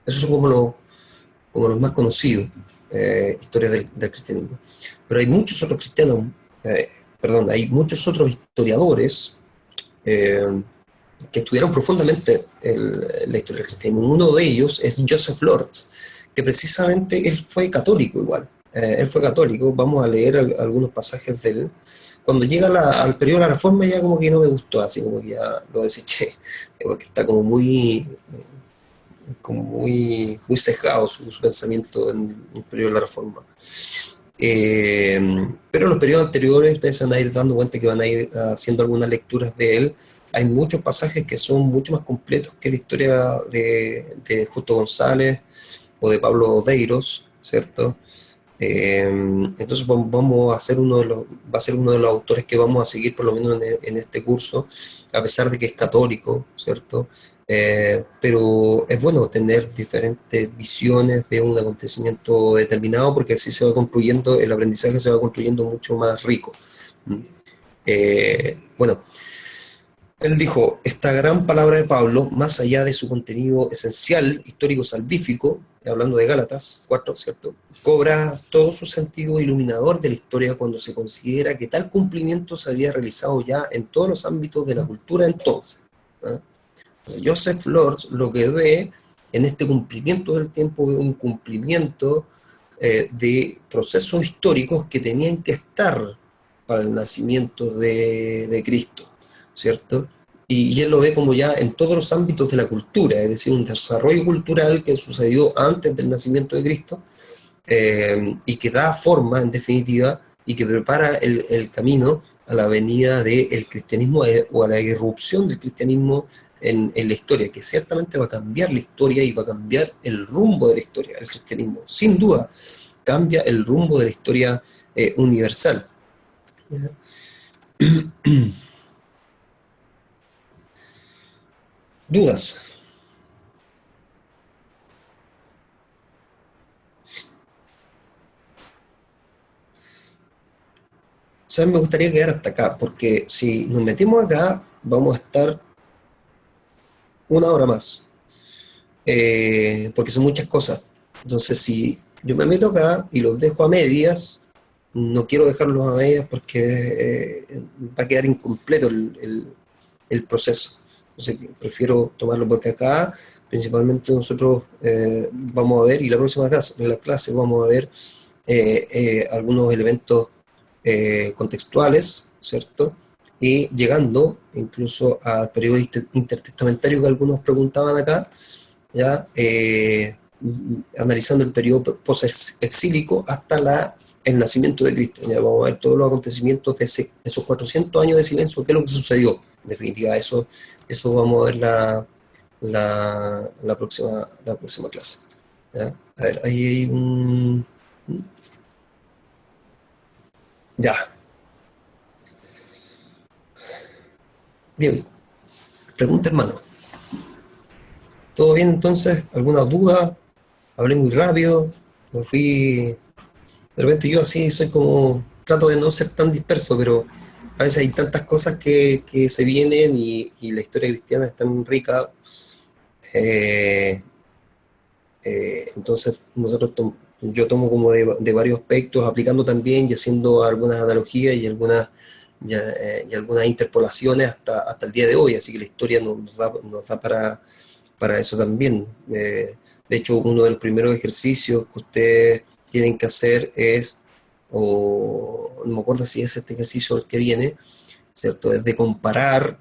esos son como los más conocidos, historias del cristianismo. Pero hay muchos otros cristianos, hay muchos otros historiadores que estudiaron profundamente la historia del cristianismo. Uno de ellos es Joseph Lortz, que precisamente él fue católico igual. Él fue católico, vamos a leer algunos pasajes de él. Cuando llega al periodo de la Reforma ya como que no me gustó, así como que ya lo deseché, porque está como muy sesgado su pensamiento en el periodo de la Reforma. Pero en los periodos anteriores ustedes se van a ir dando cuenta que van a ir haciendo algunas lecturas de él. Hay muchos pasajes que son mucho más completos que la historia de Justo González o de Pablo Deiros, ¿cierto? Entonces va a ser uno de los autores que vamos a seguir por lo menos en este curso, a pesar de que es católico, ¿cierto? Pero es bueno tener diferentes visiones de un acontecimiento determinado, porque así se va construyendo, el aprendizaje se va construyendo mucho más rico. Bueno, él dijo, esta gran palabra de Pablo, más allá de su contenido esencial, histórico salvífico, hablando de Gálatas 4, ¿cierto?, cobra todo su sentido iluminador de la historia cuando se considera que tal cumplimiento se había realizado ya en todos los ámbitos de la cultura entonces. Joseph Lortz lo que ve en este cumplimiento del tiempo es un cumplimiento de procesos históricos que tenían que estar para el nacimiento de Cristo, ¿cierto? Y él lo ve como ya en todos los ámbitos de la cultura, es decir, un desarrollo cultural que sucedió antes del nacimiento de Cristo y que da forma, en definitiva, y que prepara el camino a la venida del cristianismo o a la irrupción del cristianismo en la historia, que ciertamente va a cambiar la historia y va a cambiar el rumbo de la historia, el cristianismo. Sin duda, cambia el rumbo de la historia universal. ¿Dudas? ¿Saben? Me gustaría quedar hasta acá, porque si nos metemos acá, vamos a estar una hora más, porque son muchas cosas. Entonces, si yo me meto acá y los dejo a medias, no quiero dejarlos a medias porque va a quedar incompleto el proceso. Entonces, prefiero tomarlo porque acá, principalmente nosotros vamos a ver, y la próxima clase, en la clase vamos a ver algunos elementos contextuales, ¿cierto? Y llegando incluso al periodo intertestamentario que algunos preguntaban acá, ya analizando el periodo post-exílico hasta el nacimiento de Cristo. Ya vamos a ver todos los acontecimientos de esos 400 años de silencio, qué es lo que sucedió. En definitiva, eso vamos a ver la próxima clase. ¿Ya? A ver, ahí hay un... Ya. Bien. Pregunta, hermano. ¿Todo bien entonces? ¿Alguna duda? Hablé muy rápido. Me fui... De repente yo así soy como... Trato de no ser tan disperso, pero a veces hay tantas cosas que se vienen y la historia cristiana es tan rica. Entonces yo tomo como de varios aspectos, aplicando también y haciendo algunas analogías y algunas y algunas interpolaciones hasta el día de hoy, así que la historia nos da para eso también. De hecho, uno de los primeros ejercicios que ustedes tienen que hacer es, o no me acuerdo si es este ejercicio el que viene, ¿cierto? Es de comparar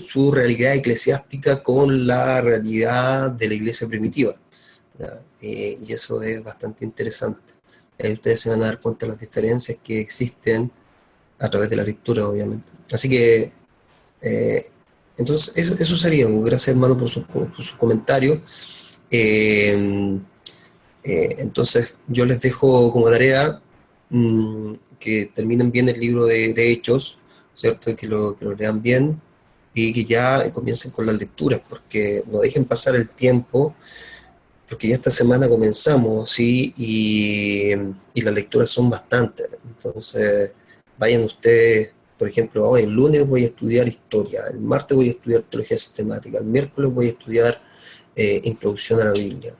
su realidad eclesiástica con la realidad de la iglesia primitiva, ¿ya? Y eso es bastante interesante. Ahí ustedes se van a dar cuenta de las diferencias que existen a través de la lectura, obviamente. Así que, entonces, eso sería. Gracias, hermano, por sus comentarios. Entonces, yo les dejo como tarea que terminen bien el libro de Hechos, ¿cierto? Que lo lean bien y que ya comiencen con las lecturas, porque no dejen pasar el tiempo, porque ya esta semana comenzamos, ¿sí? Y las lecturas son bastantes. Entonces, vayan ustedes, por ejemplo, hoy el lunes voy a estudiar historia, el martes voy a estudiar teología sistemática, el miércoles voy a estudiar introducción a la Biblia,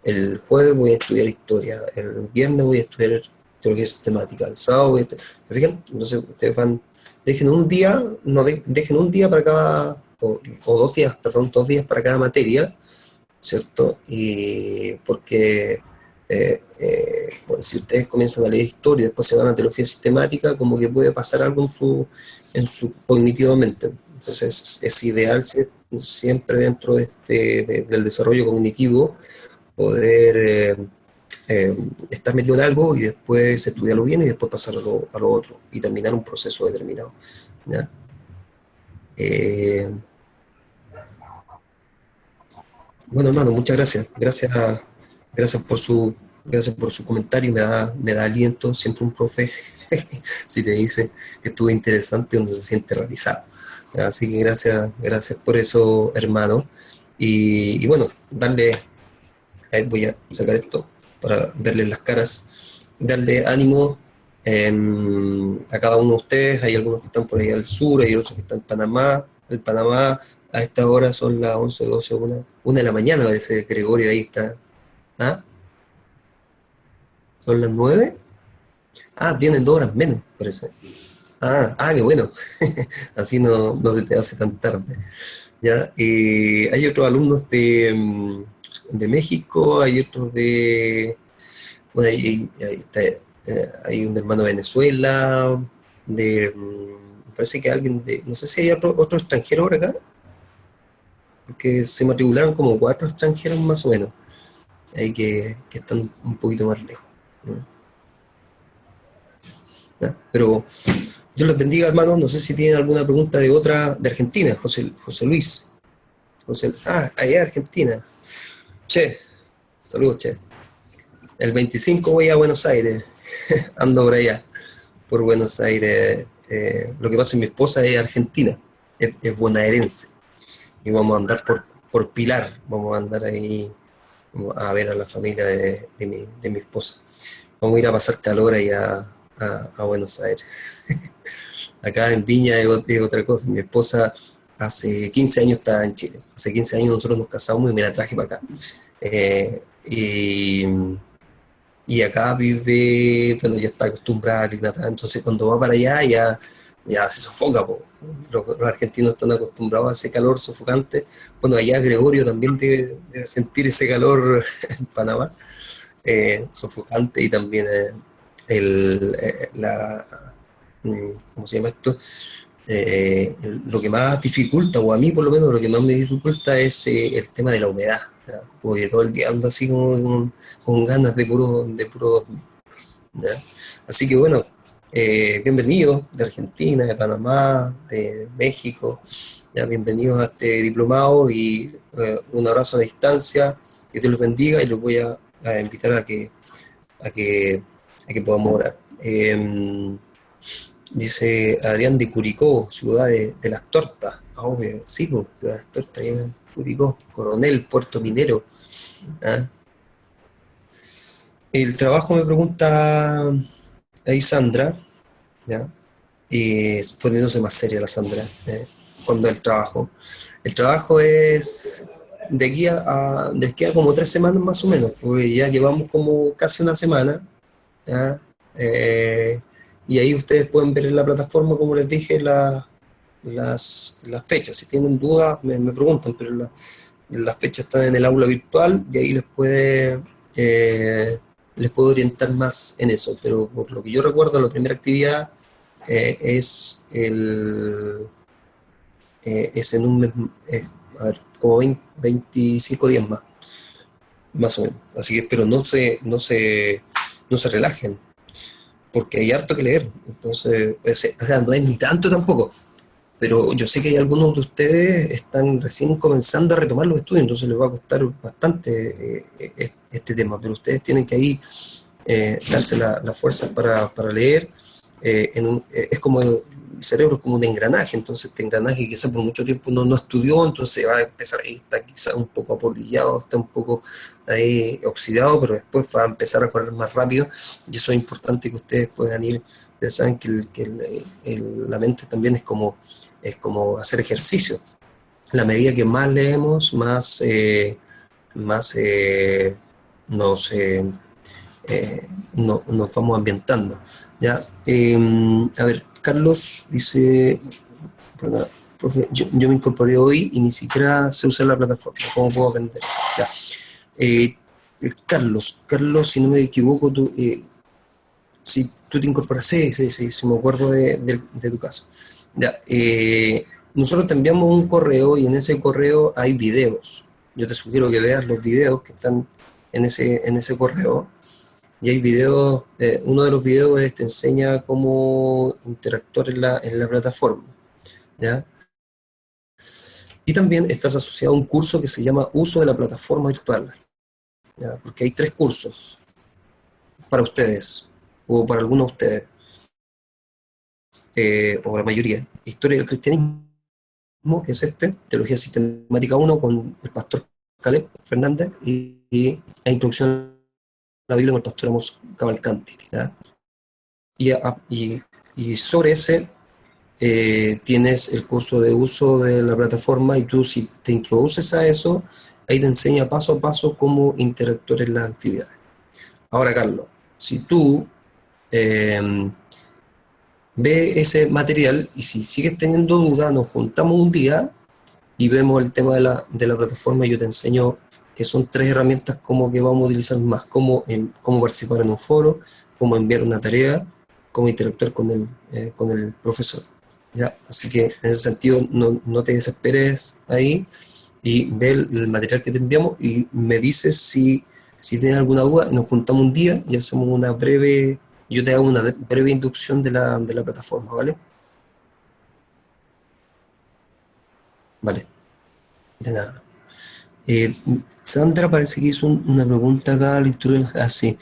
el jueves voy a estudiar historia, el viernes voy a estudiar teología sistemática, el sábado voy a estudiar, ¿se fijan? Entonces ustedes dejen un día, dejen un día para cada, o 2 días, perdón, 2 días para cada materia, ¿cierto? Y porque bueno, si ustedes comienzan a leer historia y después se van a teología sistemática, como que puede pasar algo en su cognitivamente. Entonces es ideal siempre dentro del desarrollo cognitivo poder estar metido en algo y después estudiarlo bien y después pasar a lo otro y terminar un proceso determinado, ¿ya? Bueno, hermano, muchas gracias. Gracias por su comentario. Me da aliento siempre un profe si te dice que estuvo interesante, uno se siente realizado. Así que gracias por eso, hermano. Y bueno, voy a sacar esto para verles las caras, darle ánimo a cada uno de ustedes. Hay algunos que están por ahí al sur, hay otros que están en Panamá. El Panamá a esta hora son las 11, 12, 1 de la mañana, parece Gregorio ahí está. ¿Ah? ¿Son las 9? Ah, tienen 2 horas menos, parece. Qué bueno. Así no se te hace tan tarde. ¿Ya? Hay otros alumnos de México, hay otros bueno, hay un hermano de Venezuela, me parece que alguien no sé si hay otro extranjero ahora acá, porque se matricularon como 4 extranjeros más o menos, ahí que están un poquito más lejos, ¿no? ¿Ya? Pero Dios los bendiga, hermanos. No sé si tienen alguna pregunta de Argentina, José Luis. Allá Argentina. Che, saludos, Che. El 25 voy a Buenos Aires, ando por allá, por Buenos Aires. Lo que pasa es que mi esposa es argentina, es bonaerense, y vamos a andar por Pilar, vamos a andar ahí a ver a la familia de mi esposa. Vamos a ir a pasar calor allá a Buenos Aires. Acá en Viña es otra cosa. Mi esposa hace 15 años estaba en Chile. Hace 15 años nosotros nos casamos y me la traje para acá. Y acá vive, bueno, ya está acostumbrada, aclimatada. Entonces cuando va para allá ya se sofoca, po. Los argentinos están acostumbrados a ese calor sofocante. Bueno, allá Gregorio también debe sentir ese calor en Panamá, sofocante, y también ¿cómo se llama esto? Lo que más dificulta, o a mí por lo menos lo que más me dificulta es el tema de la humedad, ¿ya? Porque todo el día ando así como con ganas de puro ¿ya? Así que bueno, bienvenidos de Argentina, de Panamá, de México, ya, bienvenidos a este diplomado, y un abrazo a distancia, que Dios los bendiga, y los voy a invitar a que podamos orar. Dice Adrián de Curicó, ciudad de las tortas. Obvio, sí, pues, ciudad de las tortas, allá en Curicó, Coronel, Puerto Minero. ¿Ah? El trabajo, me pregunta ahí Sandra, ¿ya? Y poniéndose más seria la Sandra, cuando el trabajo. El trabajo es de aquí a como 3 semanas más o menos, porque ya llevamos como casi una semana, ¿ya? y ahí ustedes pueden ver en la plataforma, como les dije, las fechas. Si tienen dudas, me preguntan, pero las fechas están en el aula virtual y ahí les puedo orientar más en eso. Pero por lo que yo recuerdo, la primera actividad es en un mes, a ver, como 25 días más o menos. Así que, pero no se relajen, porque hay harto que leer. Entonces, o sea, no es ni tanto tampoco, pero yo sé que hay algunos de ustedes están recién comenzando a retomar los estudios, entonces les va a costar bastante este tema, pero ustedes tienen que ahí darse las fuerzas para leer. Es como el cerebro es como un engranaje, entonces este engranaje quizás por mucho tiempo no estudió, entonces va a empezar ahí, está quizás un poco apolillado, está un poco ahí oxidado, pero después va a empezar a correr más rápido, y eso es importante que ustedes puedan ir. Ustedes saben que la mente también es como hacer ejercicio. La medida que más leemos, más nos vamos ambientando, ¿ya? A ver, Carlos dice, bueno, profe, yo me incorporé hoy y ni siquiera sé usar la plataforma, ¿cómo puedo aprender? Ya. Carlos, si no me equivoco, si tú te incorporas, sí, me acuerdo de tu caso. Ya, nosotros te enviamos un correo y en ese correo hay videos. Yo te sugiero que veas los videos que están en ese correo. Y hay videos, uno de los videos te enseña cómo interactuar en la plataforma, ¿ya? Y también estás asociado a un curso que se llama Uso de la Plataforma Virtual, ¿ya? Porque hay 3 cursos para ustedes, o para algunos de ustedes, o la mayoría. Historia del Cristianismo, que es Teología Sistemática 1 con el pastor Caleb Fernández, y la Introducción la Biblia con el pastor Amos Cavalcanti, ¿ya? Y sobre ese tienes el curso de uso de la plataforma, y tú, si te introduces a eso, ahí te enseña paso a paso cómo interactuar en las actividades. Ahora, Carlos, si tú ves ese material y si sigues teniendo dudas, nos juntamos un día y vemos el tema de la plataforma, y yo te enseño que son 3 herramientas como que vamos a utilizar más, cómo participar en un foro, cómo enviar una tarea, cómo interactuar con el profesor, ¿ya? Así que en ese sentido no te desesperes ahí, y ve el material que te enviamos y me dices si tienes alguna duda, y nos juntamos un día y hacemos yo te hago una breve inducción de la plataforma, ¿vale? Vale, de nada. Sandra parece que hizo una pregunta acá, lectura, sí.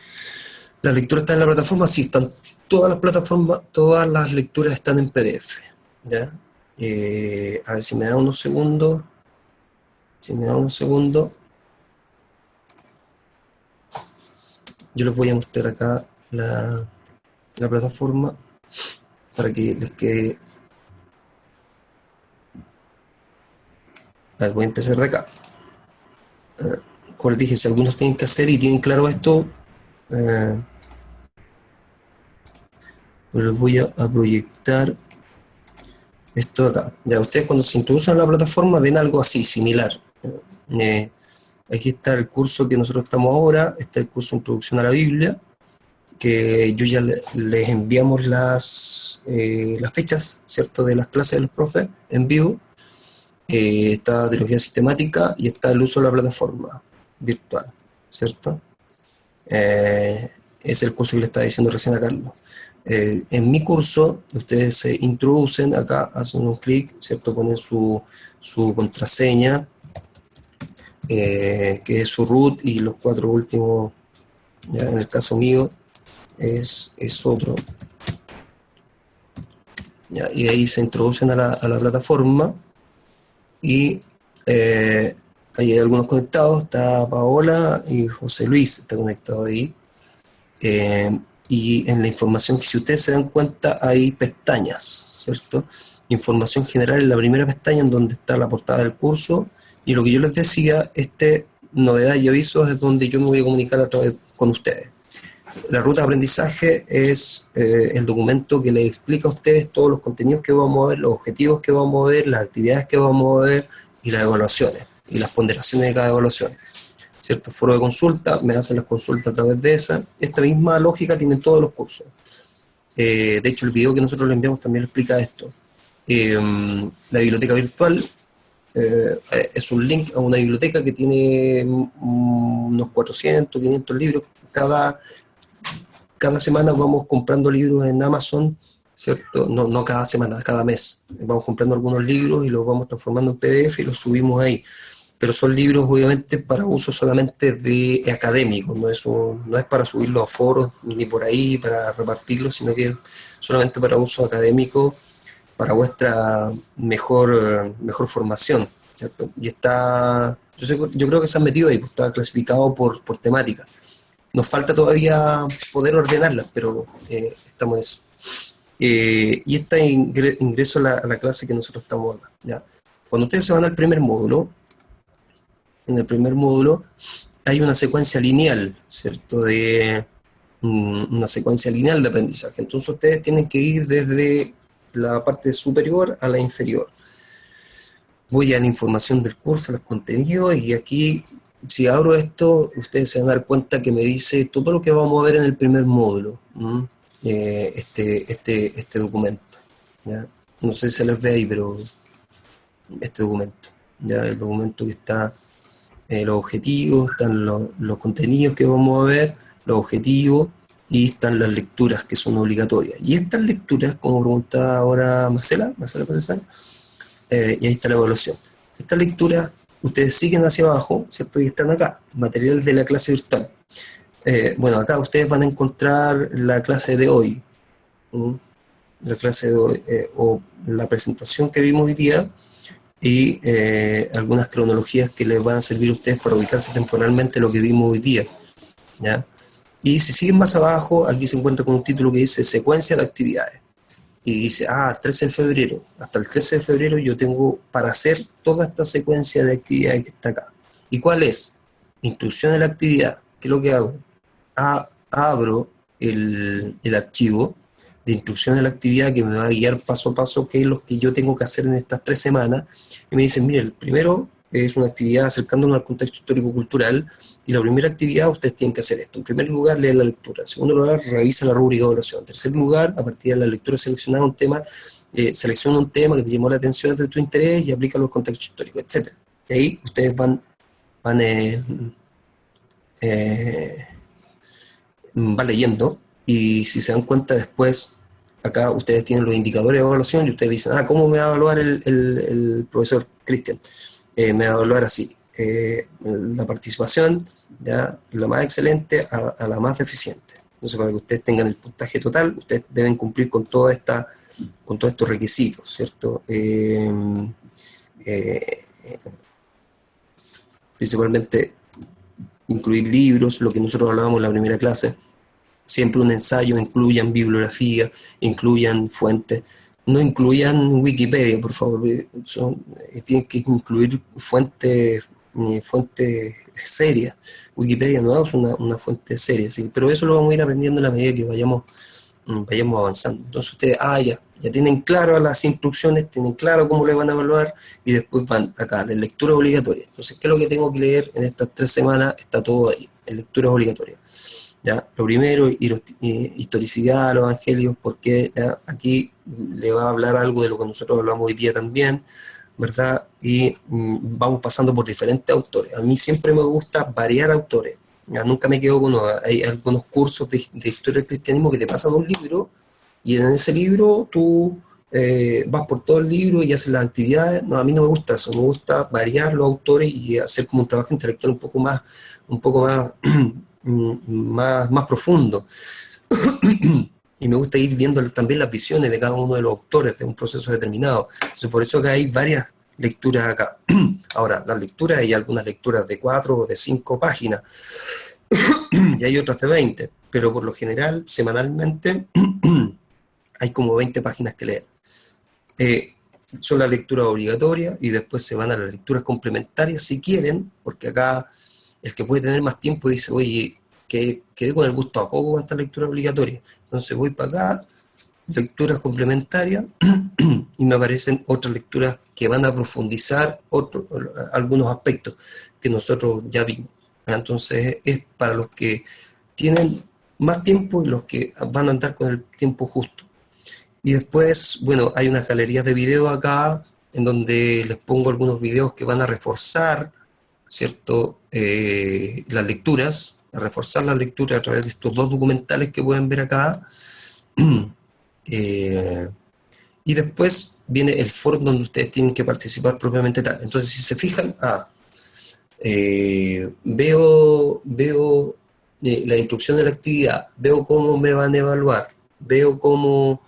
¿La lectura está en la plataforma? Sí, están todas las plataformas, todas las lecturas están en PDF, ¿ya? A ver si me da unos segundos. Yo les voy a mostrar acá la plataforma para que les quede. A ver, voy a empezar de acá. Como les dije, si algunos tienen que hacer y tienen claro esto, pues les voy a proyectar esto acá. Ya, ustedes cuando se introducen a la plataforma ven algo así, similar. Aquí está el curso que nosotros estamos ahora, está el curso Introducción a la Biblia, que yo ya les enviamos las fechas, ¿cierto?, de las clases de los profes en vivo. Está Teología Sistemática y está el uso de la plataforma virtual, ¿cierto? Es el curso que le estaba diciendo recién a Carlos. En mi curso, ustedes se introducen acá, hacen un clic, ¿cierto? Ponen su contraseña, que es su root, y los 4 últimos, ya en el caso mío, es otro. Ya, y ahí se introducen a la plataforma, y ahí hay algunos conectados, está Paola y José Luis, está conectado ahí. Y en la información, que si ustedes se dan cuenta, hay pestañas, ¿cierto? Información general en la primera pestaña, en donde está la portada del curso, y lo que yo les decía, novedad y avisos, es donde yo me voy a comunicar con ustedes. La ruta de aprendizaje es el documento que les explica a ustedes todos los contenidos que vamos a ver, los objetivos que vamos a ver, las actividades que vamos a ver y las evaluaciones y las ponderaciones de cada evaluación. ¿Cierto? Foro de consulta, me hacen las consultas a través de esa. Esta misma lógica tienen todos los cursos. De hecho, el video que nosotros le enviamos también explica esto. La biblioteca virtual es un link a una biblioteca que tiene unos 400, 500 libros. Cada semana vamos comprando libros en Amazon, ¿cierto? No cada semana, cada mes. Vamos comprando algunos libros y los vamos transformando en PDF y los subimos ahí. Pero son libros obviamente para uso solamente de académico, no es para subirlos a foros ni por ahí para repartirlos, sino que es solamente para uso académico, para vuestra mejor formación, ¿cierto? Y yo creo que se han metido ahí, pues está clasificado por temática. Nos falta todavía poder ordenarlas, pero estamos en eso. Y este ingreso a la clase que nosotros estamos acá, ¿ya? Cuando ustedes se van al primer módulo, en el primer módulo hay una secuencia lineal, ¿cierto? Una secuencia lineal de aprendizaje. Entonces ustedes tienen que ir desde la parte superior a la inferior. Voy a la información del curso, a los contenidos, y aquí, si abro esto, ustedes se van a dar cuenta que me dice todo lo que vamos a ver en el primer módulo, este documento, ¿ya? No sé si se les ve ahí, pero este documento, ¿ya? El documento que está, los objetivos, están los contenidos que vamos a ver, los objetivos, y están las lecturas que son obligatorias. Y estas lecturas, como preguntaba ahora Marcela Pérez, y ahí está la evaluación. Estas lecturas, ustedes siguen hacia abajo, ¿cierto? Y están acá, material de la clase virtual. Bueno, acá ustedes van a encontrar la clase de hoy, la clase de hoy, o la presentación que vimos hoy día, y algunas cronologías que les van a servir a ustedes para ubicarse temporalmente lo que vimos hoy día, ¿ya? Y si siguen más abajo, aquí se encuentra con un título que dice secuencia de actividades. Y dice, 13 de febrero. Hasta el 13 de febrero yo tengo para hacer toda esta secuencia de actividades que está acá. ¿Y cuál es? Instrucción de la actividad. ¿Qué es lo que hago? Abro el archivo de instrucción de la actividad que me va a guiar paso a paso qué es lo que yo tengo que hacer en estas 3 semanas. Y me dicen, mire, el primero es una actividad acercándonos al contexto histórico-cultural, y la primera actividad ustedes tienen que hacer esto. En primer lugar, leer la lectura. En segundo lugar, revisa la rúbrica de evaluación. En tercer lugar, a partir de la lectura selecciona un tema que te llamó la atención desde tu interés y aplica los contextos históricos, etc. Y ahí ustedes van leyendo, y si se dan cuenta después, acá ustedes tienen los indicadores de evaluación y ustedes dicen, ¿cómo me va a evaluar el profesor Cristian? Me va a evaluar así. La participación, ya, la más excelente a la más deficiente. Entonces, para que ustedes tengan el puntaje total, ustedes deben cumplir con todos estos requisitos, ¿cierto? Principalmente incluir libros, lo que nosotros hablábamos en la primera clase. Siempre un ensayo, incluyan bibliografía, incluyan fuentes. No incluyan Wikipedia, por favor. Tienen que incluir fuentes serias. Wikipedia no es una fuente seria, ¿sí? Pero eso lo vamos a ir aprendiendo a la medida que vayamos avanzando. Entonces ustedes, ya tienen claras las instrucciones, tienen claro cómo le van a evaluar, y después van acá, la lectura obligatoria. Entonces, ¿qué es lo que tengo que leer en estas 3 semanas? Está todo ahí, en lectura obligatoria. ¿Ya? Lo primero, historicidad, los evangelios, porque aquí le va a hablar algo de lo que nosotros hablamos hoy día también, ¿verdad? Y vamos pasando por diferentes autores. A mí siempre me gusta variar autores, ¿ya? Nunca me quedo con uno. Hay algunos cursos de historia del cristianismo que te pasan un libro, y en ese libro tú vas por todo el libro y haces las actividades. No, a mí no me gusta eso, me gusta variar los autores y hacer como un trabajo intelectual un poco más profundo. Y me gusta ir viendo también las visiones de cada uno de los autores de un proceso determinado. Entonces, por eso que hay varias lecturas acá. Ahora, las lecturas, hay algunas lecturas de 4 o de 5 páginas, y hay otras de 20, pero por lo general, semanalmente, hay como 20 páginas que leer. Son las lecturas obligatorias, y después se van a las lecturas complementarias si quieren, porque acá el que puede tener más tiempo dice, oye, que quedé con el gusto a poco con esta lectura obligatoria. Entonces voy para acá, lecturas complementarias, y me aparecen otras lecturas que van a profundizar algunos aspectos que nosotros ya vimos. Entonces es para los que tienen más tiempo y los que van a andar con el tiempo justo. Y después, bueno, hay unas galerías de videos acá, en donde les pongo algunos videos que van a reforzar, ¿cierto?, las lecturas, a reforzar la lectura a través de estos dos documentales que pueden ver acá. Y después viene el foro donde ustedes tienen que participar propiamente tal. Entonces, si se fijan, veo la instrucción de la actividad, veo cómo me van a evaluar, veo cómo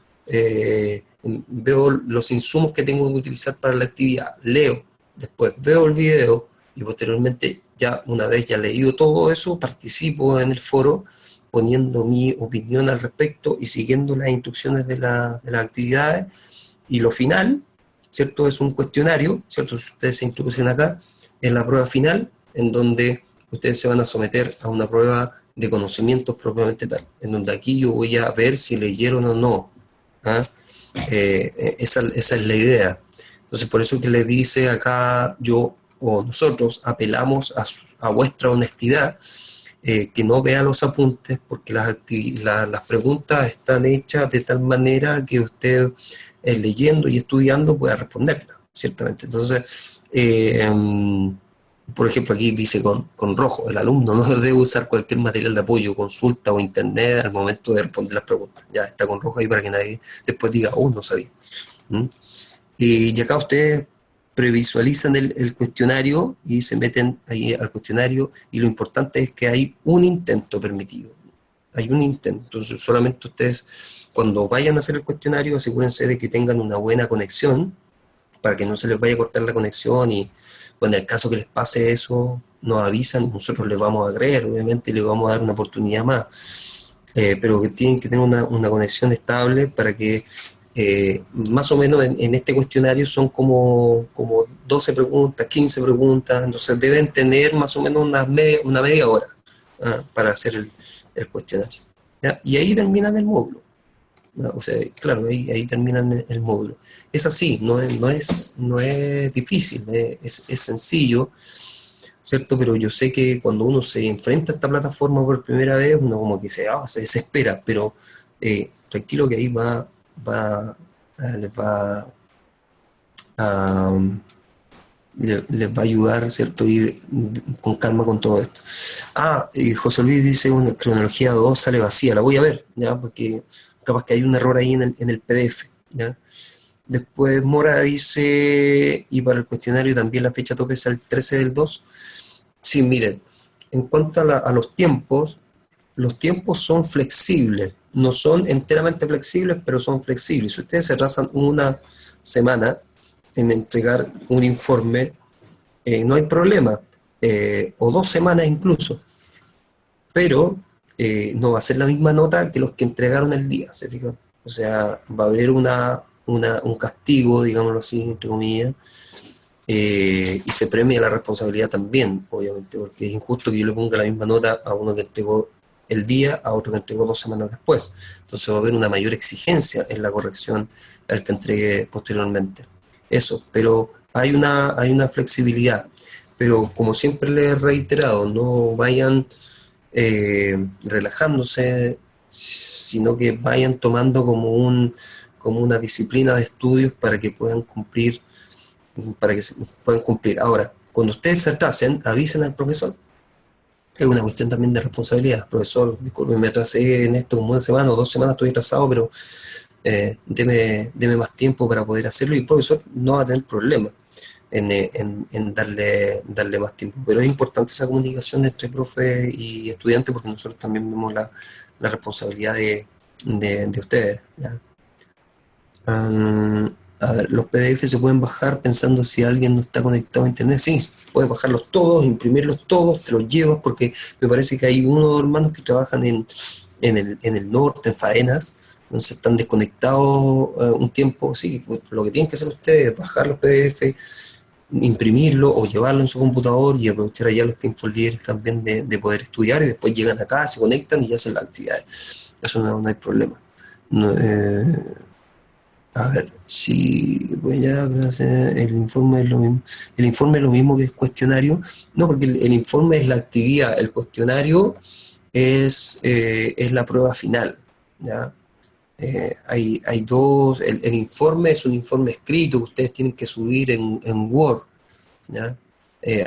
veo los insumos que tengo que utilizar para la actividad, leo, después veo el video y posteriormente, ya una vez ya leído todo eso, participo en el foro poniendo mi opinión al respecto y siguiendo las instrucciones de las actividades. Y lo final, ¿cierto?, es un cuestionario, ¿cierto? Si ustedes se introducen acá, en la prueba final, en donde ustedes se van a someter a una prueba de conocimientos propiamente tal, en donde aquí yo voy a ver si leyeron o no. Esa es la idea. Entonces, por eso que les dice acá, yo o nosotros apelamos a vuestra honestidad, que no vea los apuntes, porque las preguntas están hechas de tal manera que usted, leyendo y estudiando, pueda responderlas, ciertamente. Entonces, por ejemplo, aquí dice con rojo, el alumno no debe usar cualquier material de apoyo, consulta o internet al momento de responder las preguntas. Ya está con rojo ahí para que nadie después diga, no sabía. Y acá ustedes previsualizan el cuestionario y se meten ahí al cuestionario, y lo importante es que hay un intento permitido. Hay un intento. Entonces, solamente ustedes, cuando vayan a hacer el cuestionario, asegúrense de que tengan una buena conexión, para que no se les vaya a cortar la conexión, y bueno, en el caso que les pase eso, nos avisan, nosotros les vamos a creer, obviamente, y les vamos a dar una oportunidad más, pero que tienen que tener una conexión estable para que, más o menos en este cuestionario son como 12 preguntas, 15 preguntas, entonces deben tener más o menos una media hora para hacer el cuestionario, ¿ya? Y ahí terminan el módulo. O sea, claro, ahí terminan el módulo. Es así, no es difícil, es sencillo, ¿cierto? Pero yo sé que cuando uno se enfrenta a esta plataforma por primera vez, uno como que se desespera, pero tranquilo, que ahí les va a ayudar, ¿cierto? Ir con calma con todo esto. Y José Luis dice, una cronología 2 sale vacía, la voy a ver, ¿ya? Porque capaz que hay un error ahí en el PDF, ¿ya? Después Mora dice, y para el cuestionario también la fecha tope es el 13/2. Sí, miren, en cuanto a los tiempos son flexibles, no son enteramente flexibles, pero son flexibles. Si ustedes se trazan una semana en entregar un informe, no hay problema, o 2 semanas incluso, pero no va a ser la misma nota que los que entregaron el día, ¿se fijan? O sea, va a haber un castigo, digámoslo así, entre comillas, y se premia la responsabilidad también, obviamente, porque es injusto que yo le ponga la misma nota a uno que entregó el día, a otro que entregó 2 semanas después. Entonces va a haber una mayor exigencia en la corrección al que entregue posteriormente. Eso, pero hay una flexibilidad. Pero como siempre les he reiterado, no vayan relajándose, sino que vayan tomando como una disciplina de estudios para que puedan cumplir, Ahora, cuando ustedes se atrasen, avisen al profesor. Es una cuestión también de responsabilidad. Profesor, disculpe, me atrasé en esto como 1 semana o 2 semanas, estoy atrasado, pero deme más tiempo para poder hacerlo, y el profesor no va a tener problema en darle más tiempo. Pero es importante esa comunicación entre profe y estudiante, porque nosotros también vemos la responsabilidad de ustedes, ¿ya? A ver, los PDF se pueden bajar pensando si alguien no está conectado a internet. Sí, puedes bajarlos todos, imprimirlos todos, te los llevas, porque me parece que hay uno o dos hermanos que trabajan en el norte, en faenas, entonces están desconectados un tiempo. Sí, pues, lo que tienen que hacer ustedes es bajar los PDF, imprimirlo o llevarlo en su computador y aprovechar allá los tiempos libres también de poder estudiar, y después llegan acá, se conectan y hacen las actividades. Eso no hay problema. No, a ver, si voy a gracias, el informe es lo mismo. El informe es lo mismo que el cuestionario. No, porque el informe es la actividad, el cuestionario es la prueba final, ¿ya? Hay dos, el informe es un informe escrito que ustedes tienen que subir en Word, ¿ya?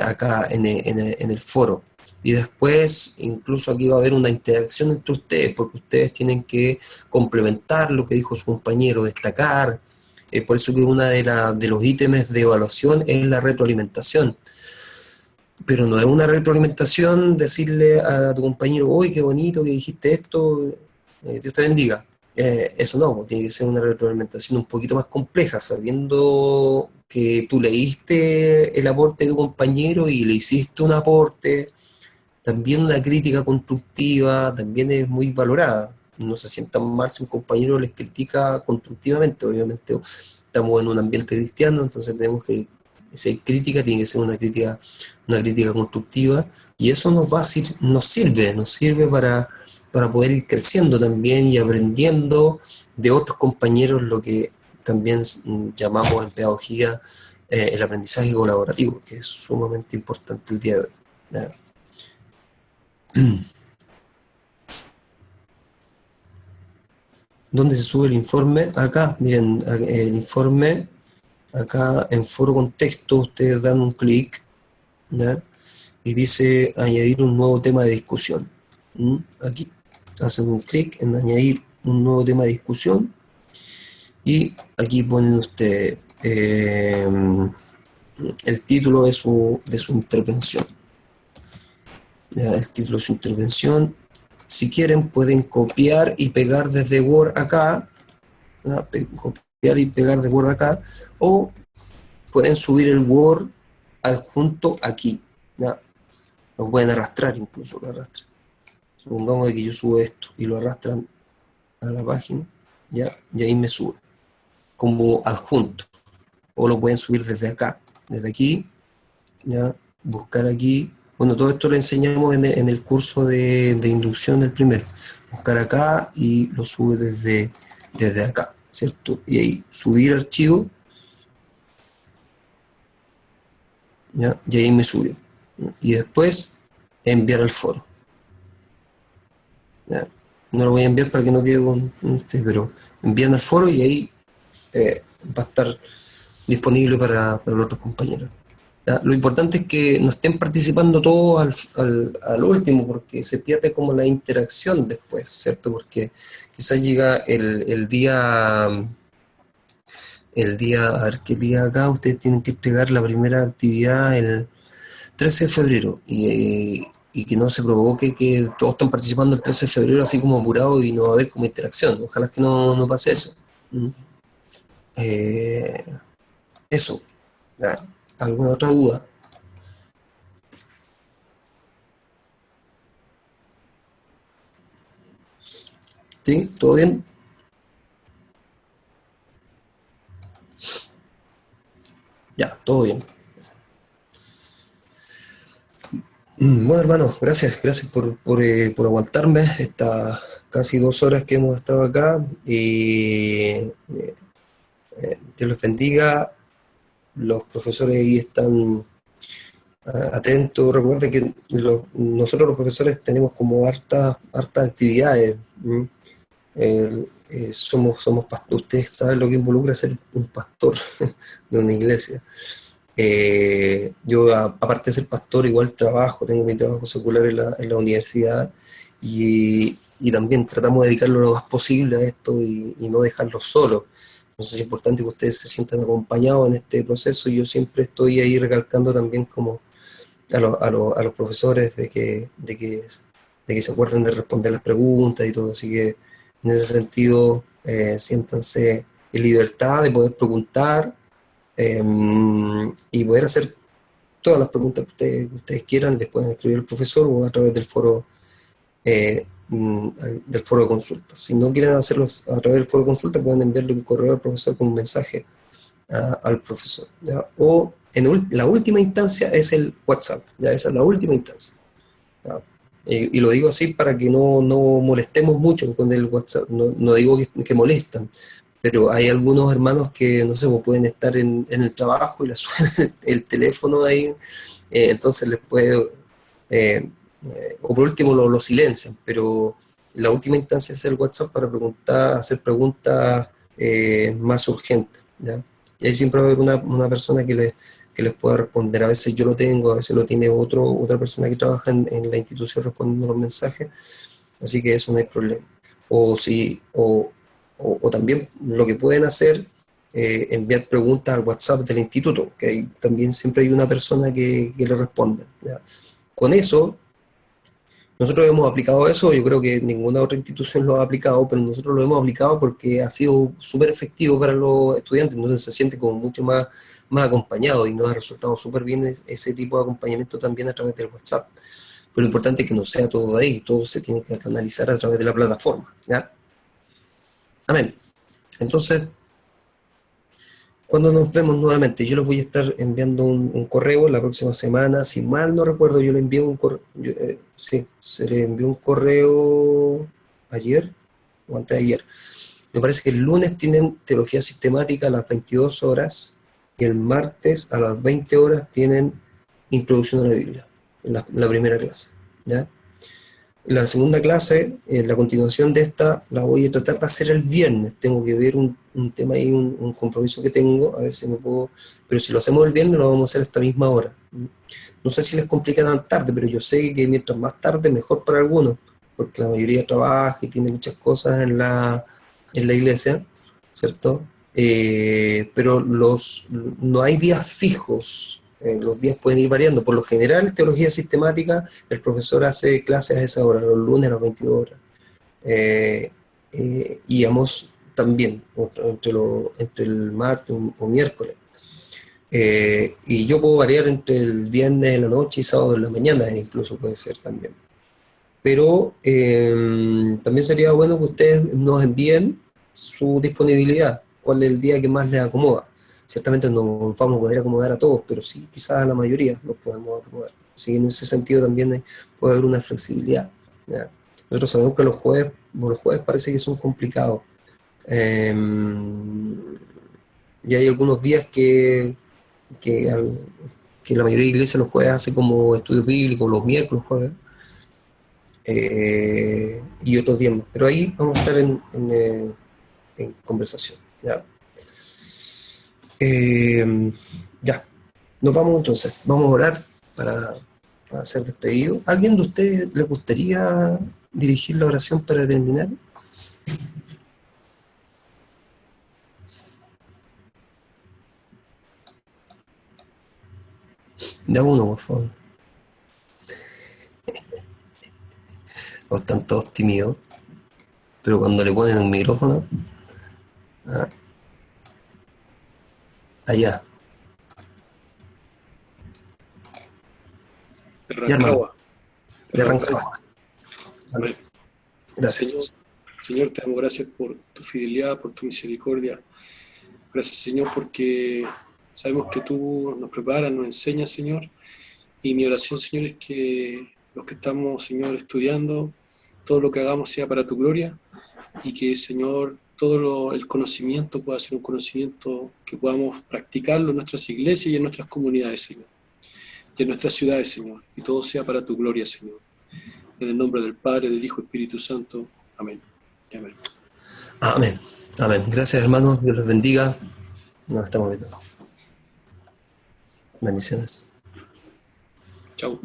Acá en el foro. Y después, incluso aquí va a haber una interacción entre ustedes, porque ustedes tienen que complementar lo que dijo su compañero, destacar. Por eso que uno de los ítems de evaluación es la retroalimentación. Pero no es una retroalimentación decirle a tu compañero, uy, qué bonito que dijiste esto, Dios te bendiga. Eso no, pues, tiene que ser una retroalimentación un poquito más compleja, sabiendo que tú leíste el aporte de tu compañero y le hiciste un aporte. También una crítica constructiva también es muy valorada. No se sientan mal si un compañero les critica constructivamente. Obviamente estamos en un ambiente cristiano, entonces tenemos que, si hay crítica, tiene que ser una crítica constructiva, y eso nos sirve para poder ir creciendo también y aprendiendo de otros compañeros, lo que también llamamos en pedagogía el aprendizaje colaborativo, que es sumamente importante el día de hoy, ¿ya? ¿Dónde se sube el informe? Acá, miren, el informe, acá en foro contexto, ustedes dan un clic, ¿ya? Y dice añadir un nuevo tema de discusión. Aquí hacen un clic en añadir un nuevo tema de discusión, y aquí ponen ustedes el título de su intervención. Ya, el título de su intervención. Si quieren pueden copiar y pegar desde Word acá, ¿ya? Copiar y pegar de Word acá, o pueden subir el Word adjunto aquí, ¿ya? Lo pueden arrastrar, incluso lo arrastran. Supongamos que yo subo esto y lo arrastran a la página, ¿ya? Y ahí me sube como adjunto, o lo pueden subir desde acá, desde aquí, ¿ya? Buscar aquí. Bueno, todo esto lo enseñamos en el curso de inducción del primero. Buscar acá y lo sube desde acá, ¿cierto? Y ahí subir archivo, ¿ya? Y ahí me subió. Y después enviar al foro, ¿ya? No lo voy a enviar para que no quede con pero envían al foro y ahí va a estar disponible para los otros compañeros. ¿Ya? Lo importante es que no estén participando todos al último, porque se pierde como la interacción después, ¿cierto? Porque quizás llega el día, a ver qué día acá, ustedes tienen que entregar la primera actividad el 13 de febrero, y que no se provoque que todos están participando el 13 de febrero así como apurado y no va a haber como interacción. Ojalá que no pase eso. Eso. ¿Ya? ¿Alguna otra duda? ¿Sí? ¿Todo bien? Ya, todo bien. Bueno, hermano, gracias por aguantarme estas casi 2 horas que hemos estado acá, y Dios los bendiga. Los profesores ahí están atentos. Recuerden que nosotros los profesores tenemos como hartas actividades. Somos pastores. Ustedes saben lo que involucra ser un pastor de una iglesia. Yo, aparte de ser pastor, igual tengo mi trabajo secular en la universidad, y también tratamos de dedicarlo lo más posible a esto y no dejarlo solo. Entonces es importante que ustedes se sientan acompañados en este proceso, y yo siempre estoy ahí recalcando también como a los profesores de que se acuerden de responder las preguntas y todo. Así que en ese sentido siéntanse en libertad de poder preguntar y poder hacer todas las preguntas que ustedes quieran. Les pueden escribir al profesor o a través del foro de consulta. Si no quieren hacerlos a través del foro de consulta, pueden enviarle un correo al profesor con un mensaje al profesor, ¿ya? O la última instancia es el WhatsApp, ya esa es la última instancia. ¿Ya? Y lo digo así para que no molestemos mucho con el WhatsApp, no digo que molestan, pero hay algunos hermanos que, no sé, pues pueden estar en el trabajo y les suena el teléfono ahí, entonces les puede, o por último lo silencian, pero la última instancia es el WhatsApp para preguntar, hacer preguntas más urgentes, ¿ya? Y ahí siempre va a haber una persona que les pueda responder. A veces yo lo tengo, a veces lo tiene otra persona que trabaja en la institución respondiendo los mensajes, así que eso no hay problema. O también lo que pueden hacer, enviar preguntas al WhatsApp del instituto, que ahí también siempre hay una persona que le responde, ¿ya? Con eso, nosotros hemos aplicado eso, yo creo que ninguna otra institución lo ha aplicado, pero nosotros lo hemos aplicado porque ha sido súper efectivo para los estudiantes, entonces se siente como mucho más acompañado y nos ha resultado súper bien ese tipo de acompañamiento también a través del WhatsApp. Pero lo importante es que no sea todo de ahí, todo se tiene que analizar a través de la plataforma, ¿ya? Amén. Entonces, cuando nos vemos nuevamente, yo les voy a estar enviando un correo la próxima semana. Si mal no recuerdo, yo le envié un correo, sí, se le envió un correo ayer o antes de ayer. Me parece que el lunes tienen teología sistemática a las 22 horas y el martes a las 20 horas tienen introducción a la Biblia, la primera clase, ¿ya? La segunda clase, la continuación de esta, la voy a tratar de hacer el viernes. Tengo que ver un tema ahí, un compromiso que tengo, a ver si me puedo... Pero si lo hacemos el viernes, lo vamos a hacer a esta misma hora. No sé si les complica tan tarde, pero yo sé que mientras más tarde, mejor para algunos, porque la mayoría trabaja y tiene muchas cosas en la iglesia, ¿cierto? Pero no hay días fijos. Los días pueden ir variando. Por lo general, teología sistemática, el profesor hace clases a esa hora, los lunes a las 22 horas. Y vamos también entre el martes o miércoles. Y yo puedo variar entre el viernes en la noche y sábado en la mañana, incluso puede ser también. Pero también sería bueno que ustedes nos envíen su disponibilidad, cuál es el día que más les acomoda. Ciertamente no vamos a poder acomodar a todos, pero sí, quizás a la mayoría los podemos acomodar. Así que en ese sentido también puede haber una flexibilidad, ¿ya? Nosotros sabemos que los jueves parece que son complicados. Y hay algunos días que la mayoría de iglesias los jueves hace como estudios bíblicos, los miércoles, jueves, y otros días más. Pero ahí vamos a estar en conversación, ¿ya? Ya, nos vamos entonces, vamos a orar para ser despedidos. ¿Alguien de ustedes le gustaría dirigir la oración para terminar? Da uno, por favor. O están todos tímidos, pero cuando le ponen un micrófono, allá. De Rancagua. De Rancagua. Amén. Gracias. Señor, te damos gracias por tu fidelidad, por tu misericordia. Gracias, Señor, porque sabemos que tú nos preparas, nos enseñas, Señor. Y mi oración, Señor, es que los que estamos, Señor, estudiando, todo lo que hagamos sea para tu gloria y que, Señor, todo el conocimiento pueda ser un conocimiento que podamos practicarlo en nuestras iglesias y en nuestras comunidades, Señor. Y en nuestras ciudades, Señor. Y todo sea para tu gloria, Señor. En el nombre del Padre, del Hijo y Espíritu Santo. Amén. Amén. Amén. Amén. Gracias, hermanos. Dios los bendiga. Nos estamos viendo. Bendiciones. Chau.